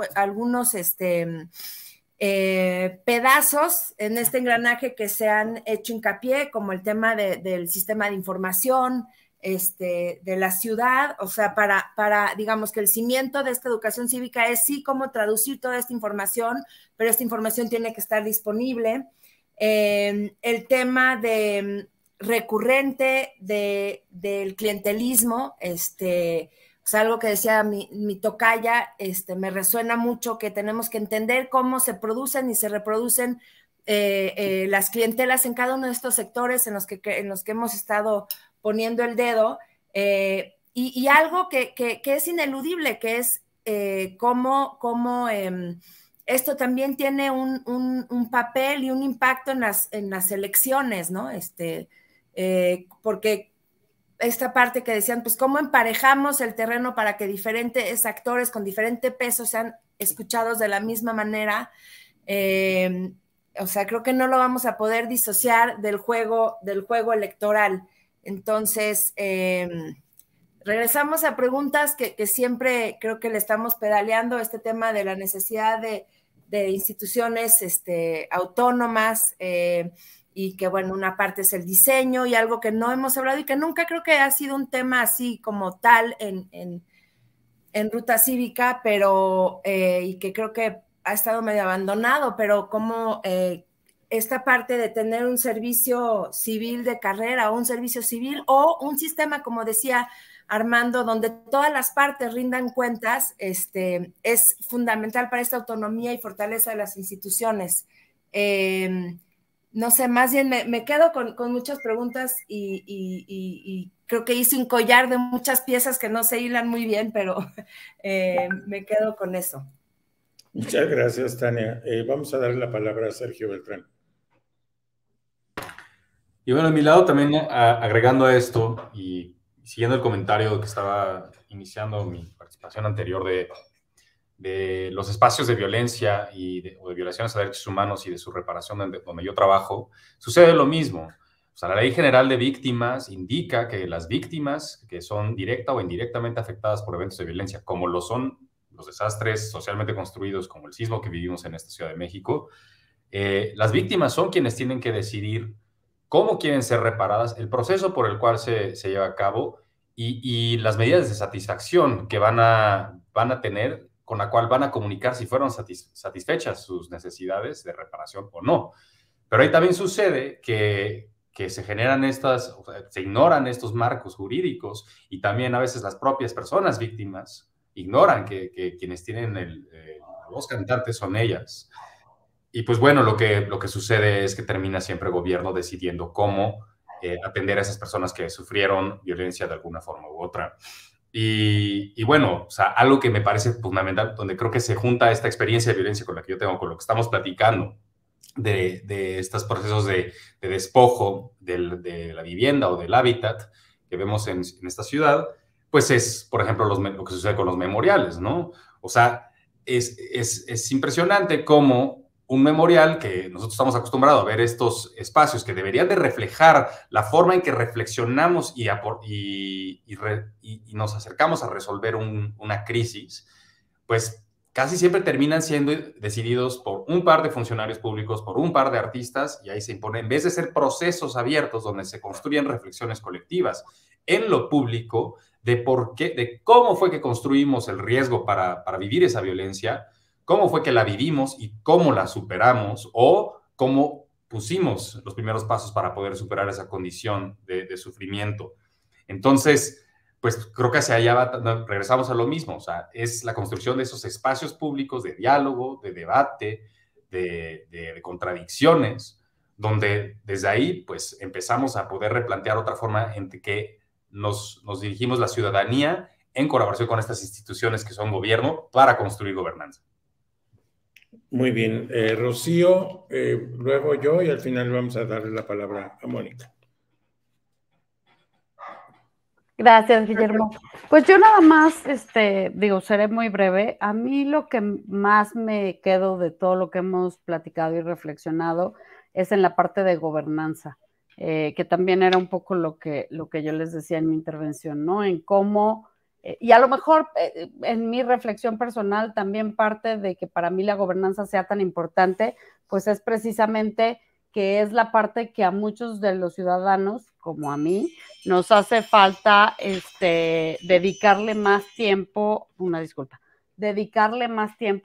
pedazos en este engranaje que se han hecho hincapié, como el tema del sistema de información de la ciudad, o sea, para digamos que el cimiento de esta educación cívica es sí cómo traducir toda esta información, pero esta información tiene que estar disponible. El tema recurrente del clientelismo, o sea, algo que decía mi tocaya, me resuena mucho, que tenemos que entender cómo se producen y se reproducen las clientelas en cada uno de estos sectores en los que hemos estado poniendo el dedo, y algo que es ineludible, que es cómo esto también tiene un papel y un impacto en las elecciones, ¿no? Porque esta parte que decían, pues cómo emparejamos el terreno para que diferentes actores con diferente peso sean escuchados de la misma manera. O sea, creo que no lo vamos a poder disociar del juego electoral. Entonces, regresamos a preguntas que siempre creo que le estamos pedaleando, este tema de la necesidad de instituciones autónomas, y que, bueno, una parte es el diseño y algo que no hemos hablado y que nunca creo que ha sido un tema así como tal en Ruta Cívica, pero y que creo que ha estado medio abandonado, pero como esta parte de tener un servicio civil de carrera o un servicio civil o un sistema, como decía Armando, donde todas las partes rindan cuentas, es fundamental para esta autonomía y fortaleza de las instituciones. No sé, más bien me quedo con muchas preguntas y creo que hice un collar de muchas piezas que no se hilan muy bien, pero me quedo con eso. Muchas gracias, Tania. Vamos a darle la palabra a Sergio Beltrán. Y bueno, de mi lado también, agregando a esto y siguiendo el comentario que estaba iniciando mi participación anterior de los espacios de violencia o de violaciones a derechos humanos y de su reparación donde yo trabajo, sucede lo mismo. O sea, la Ley General de Víctimas indica que las víctimas que son directa o indirectamente afectadas por eventos de violencia, como lo son los desastres socialmente construidos, como el sismo que vivimos en esta Ciudad de México, las víctimas son quienes tienen que decidir cómo quieren ser reparadas, el proceso por el cual se lleva a cabo y las medidas de satisfacción que van a tener, con la cual van a comunicar si fueron satisfechas sus necesidades de reparación o no. Pero ahí también sucede que se generan se ignoran estos marcos jurídicos y también a veces las propias personas víctimas ignoran que quienes tienen la voz cantante son ellas. Y pues bueno, lo que sucede es que termina siempre el gobierno decidiendo cómo atender a esas personas que sufrieron violencia de alguna forma u otra. Y bueno, o sea, algo que me parece fundamental, donde creo que se junta esta experiencia de violencia con la que yo tengo, con lo que estamos platicando, de estos procesos de despojo de la vivienda o del hábitat que vemos en esta ciudad, pues es, por ejemplo, lo que sucede con los memoriales, ¿no? O sea, es impresionante cómo un memorial, que nosotros estamos acostumbrados a ver estos espacios que deberían de reflejar la forma en que reflexionamos y nos acercamos a resolver una crisis, pues casi siempre terminan siendo decididos por un par de funcionarios públicos, por un par de artistas, y ahí se impone, en vez de ser procesos abiertos donde se construyen reflexiones colectivas en lo público de cómo fue que construimos el riesgo para vivir esa violencia, cómo fue que la vivimos y cómo la superamos, o cómo pusimos los primeros pasos para poder superar esa condición de sufrimiento. Entonces, pues creo que hacia allá regresamos a lo mismo, o sea, es la construcción de esos espacios públicos de diálogo, de debate, de contradicciones, donde desde ahí pues empezamos a poder replantear otra forma en que nos dirigimos la ciudadanía en colaboración con estas instituciones que son gobierno para construir gobernanza. Muy bien, Rocío, luego yo y al final vamos a darle la palabra a Mónica. Gracias, Guillermo. Pues yo nada más, seré muy breve. A mí lo que más me quedo de todo lo que hemos platicado y reflexionado es en la parte de gobernanza, que también era un poco lo que yo les decía en mi intervención, ¿no? En cómo, y a lo mejor en mi reflexión personal también parte de que para mí la gobernanza sea tan importante, pues es precisamente que es la parte que a muchos de los ciudadanos, como a mí, nos hace falta dedicarle más tiempo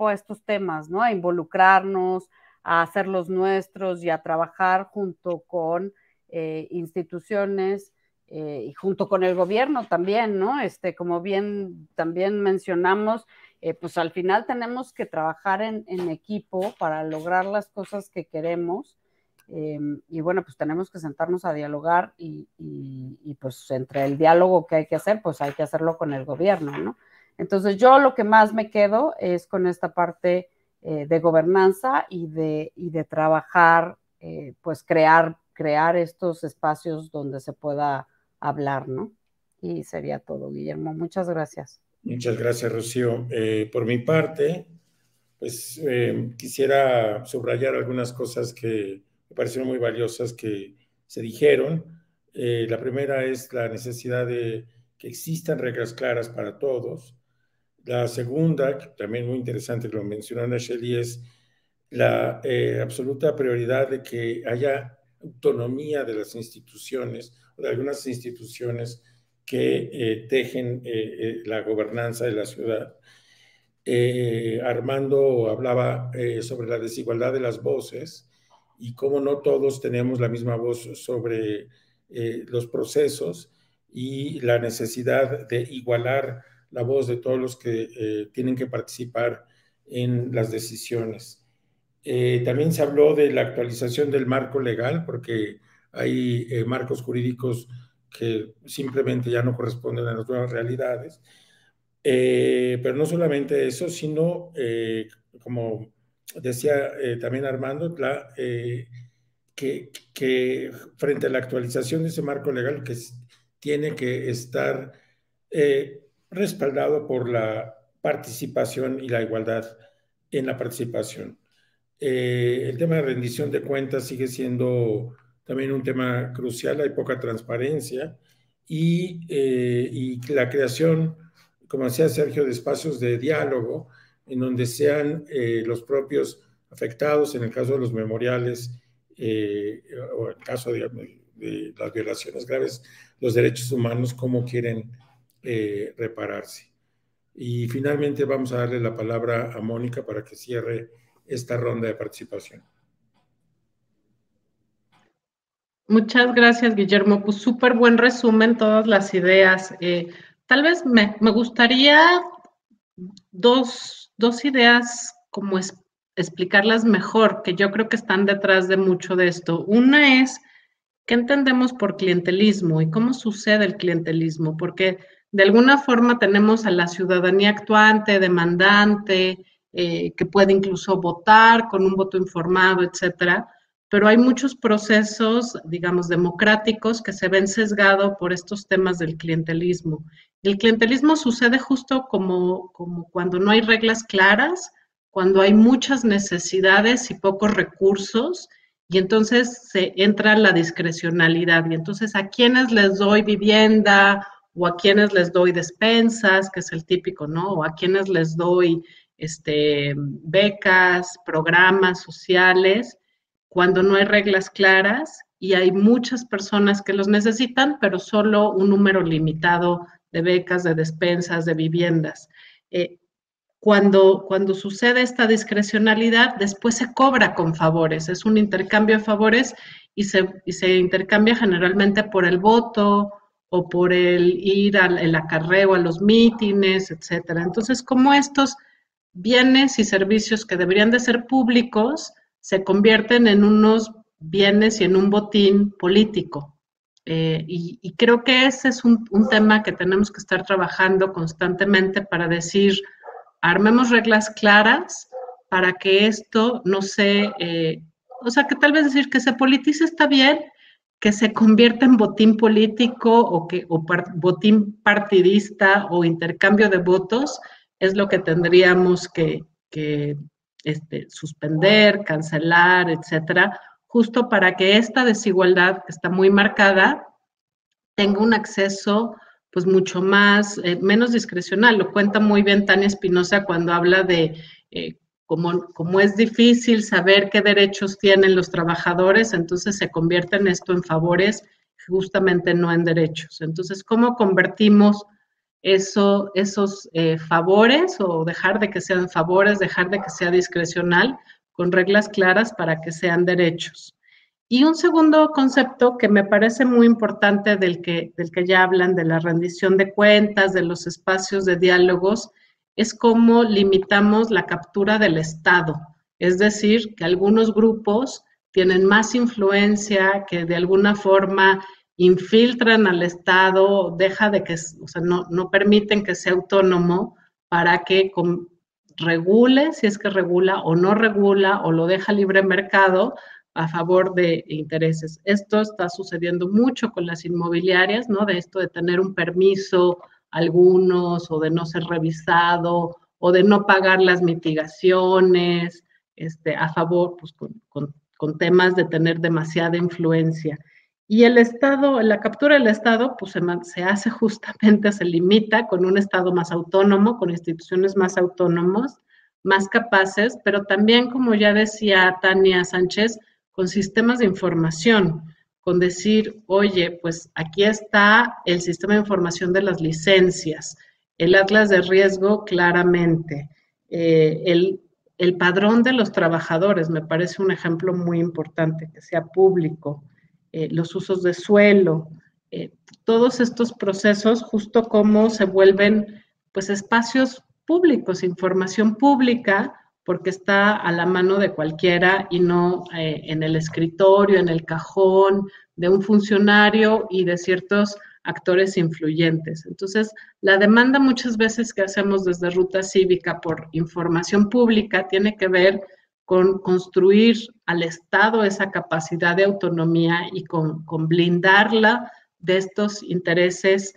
a estos temas, ¿no? A involucrarnos, a hacerlos nuestros y a trabajar junto con instituciones y junto con el gobierno también, ¿no? Como bien también mencionamos, pues al final tenemos que trabajar en equipo para lograr las cosas que queremos. Y bueno, pues tenemos que sentarnos a dialogar y pues entre el diálogo que hay que hacer, pues hay que hacerlo con el gobierno, ¿no? Entonces yo lo que más me quedo es con esta parte de gobernanza y de trabajar, pues crear estos espacios donde se pueda hablar, ¿no? Y sería todo, Guillermo. Muchas gracias. Muchas gracias, Rocío. Por mi parte, pues quisiera subrayar algunas cosas que me parecieron muy valiosas que se dijeron. La primera es la necesidad de que existan reglas claras para todos. La segunda, que también muy interesante que lo mencionó Nacheli, es la absoluta prioridad de que haya autonomía de las instituciones, o de algunas instituciones que tejen la gobernanza de la ciudad. Armando hablaba sobre la desigualdad de las voces y cómo no todos tenemos la misma voz sobre los procesos y la necesidad de igualar la voz de todos los que tienen que participar en las decisiones. También se habló de la actualización del marco legal, porque hay marcos jurídicos que simplemente ya no corresponden a las nuevas realidades. Pero no solamente eso, sino, como decía también Armando, que frente a la actualización de ese marco legal, que tiene que estar respaldado por la participación y la igualdad en la participación. El tema de rendición de cuentas sigue siendo también un tema crucial, hay poca transparencia y la creación, como decía Sergio, de espacios de diálogo en donde sean los propios afectados, en el caso de los memoriales o en el caso de las violaciones graves, los derechos humanos, cómo quieren repararse. Y finalmente vamos a darle la palabra a Mónica para que cierre esta ronda de participación. Muchas gracias, Guillermo. Pues súper buen resumen, todas las ideas. Tal vez me gustaría dos ideas como explicarlas mejor, que yo creo que están detrás de mucho de esto. Una es, ¿qué entendemos por clientelismo y cómo sucede el clientelismo? Porque de alguna forma tenemos a la ciudadanía actuante, demandante, que puede incluso votar con un voto informado, etcétera, pero hay muchos procesos, digamos, democráticos que se ven sesgados por estos temas del clientelismo. El clientelismo sucede justo como cuando no hay reglas claras, cuando hay muchas necesidades y pocos recursos, y entonces se entra la discrecionalidad. Y entonces, ¿a quiénes les doy vivienda o a quiénes les doy despensas, que es el típico, ¿no? O a quiénes les doy becas, programas sociales, cuando no hay reglas claras y hay muchas personas que los necesitan, pero solo un número limitado de becas, de despensas, de viviendas. Cuando sucede esta discrecionalidad, después se cobra con favores, es un intercambio de favores y se intercambia generalmente por el voto o por el ir al acarreo, a los mítines, etcétera. Entonces, como estos bienes y servicios que deberían de ser públicos se convierten en unos bienes y en un botín político. Y creo que ese es un tema que tenemos que estar trabajando constantemente para decir, armemos reglas claras para que esto no se, o sea, que tal vez decir que se politice está bien, que se convierta en botín político o botín partidista o intercambio de votos, es lo que tendríamos que suspender, cancelar, etcétera, justo para que esta desigualdad que está muy marcada tenga un acceso pues mucho más, menos discrecional. Lo cuenta muy bien Tania Espinosa cuando habla de como es difícil saber qué derechos tienen los trabajadores, entonces se convierte en esto en favores, justamente no en derechos. Entonces, ¿cómo convertimos esos favores o dejar de que sean favores, dejar de que sea discrecional con reglas claras para que sean derechos? Y un segundo concepto que me parece muy importante del que ya hablan, de la rendición de cuentas, de los espacios de diálogos, es cómo limitamos la captura del Estado. Es decir, que algunos grupos tienen más influencia, que de alguna forma infiltran al Estado, no permiten que sea autónomo para que regule, si es que regula o no regula, o lo deja libre mercado a favor de intereses. Esto está sucediendo mucho con las inmobiliarias, ¿no? De esto de tener un permiso algunos, o de no ser revisado, o de no pagar las mitigaciones, a favor, pues con temas de tener demasiada influencia. Y el Estado, la captura del Estado, pues se hace justamente, se limita con un Estado más autónomo, con instituciones más autónomas, más capaces, pero también, como ya decía Tania Sánchez, con sistemas de información, con decir, oye, pues aquí está el sistema de información de las licencias, el atlas de riesgo claramente, el padrón de los trabajadores, me parece un ejemplo muy importante, que sea público, los usos de suelo, todos estos procesos justo como se vuelven pues espacios públicos, información pública, porque está a la mano de cualquiera y no en el escritorio, en el cajón de un funcionario y de ciertos actores influyentes. Entonces, la demanda muchas veces que hacemos desde Ruta Cívica por información pública tiene que ver con construir al Estado esa capacidad de autonomía y con blindarla de estos intereses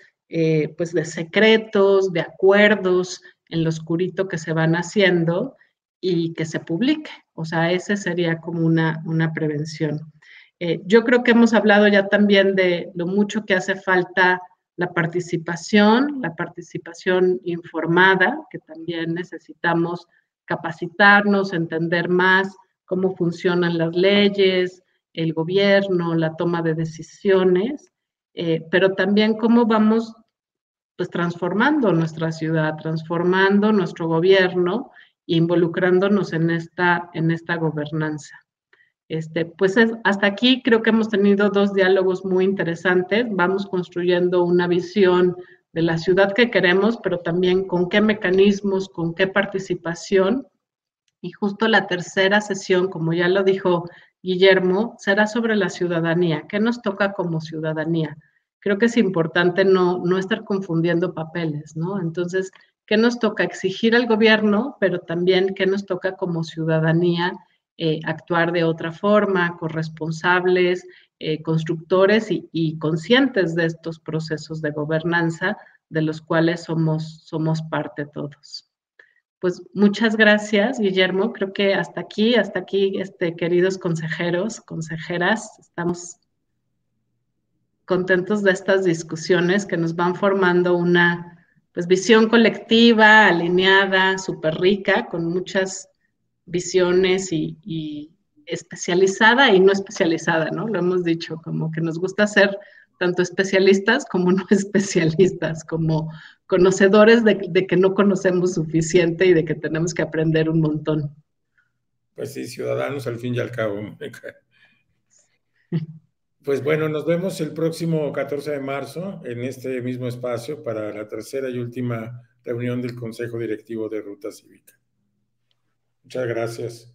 pues de secretos, de acuerdos en lo oscurito que se van haciendo y que se publique. O sea, ese sería como una prevención. Yo creo que hemos hablado ya también de lo mucho que hace falta la participación informada, que también necesitamos capacitarnos, entender más cómo funcionan las leyes, el gobierno, la toma de decisiones, pero también cómo vamos pues transformando nuestra ciudad, transformando nuestro gobierno, involucrándonos en esta gobernanza. Pues hasta aquí creo que hemos tenido 2 diálogos muy interesantes. Vamos construyendo una visión de la ciudad que queremos, pero también con qué mecanismos, con qué participación. Y justo la tercera sesión, como ya lo dijo Guillermo, será sobre la ciudadanía. ¿Qué nos toca como ciudadanía? Creo que es importante no estar confundiendo papeles, ¿no? Entonces, ¿qué nos toca exigir al gobierno, pero también qué nos toca como ciudadanía actuar de otra forma, corresponsables, constructores y conscientes de estos procesos de gobernanza de los cuales somos parte todos? Pues muchas gracias, Guillermo. Creo que hasta aquí, queridos consejeros, consejeras, estamos contentos de estas discusiones que nos van formando una pues, visión colectiva, alineada, súper rica, con muchas visiones y especializada y no especializada, ¿no? Lo hemos dicho, como que nos gusta ser tanto especialistas como no especialistas, como conocedores de que no conocemos suficiente y de que tenemos que aprender un montón. Pues sí, ciudadanos al fin y al cabo. Pues bueno, nos vemos el próximo 14 de marzo en este mismo espacio para la tercera y última reunión del Consejo Directivo de Ruta Cívica. Muchas gracias.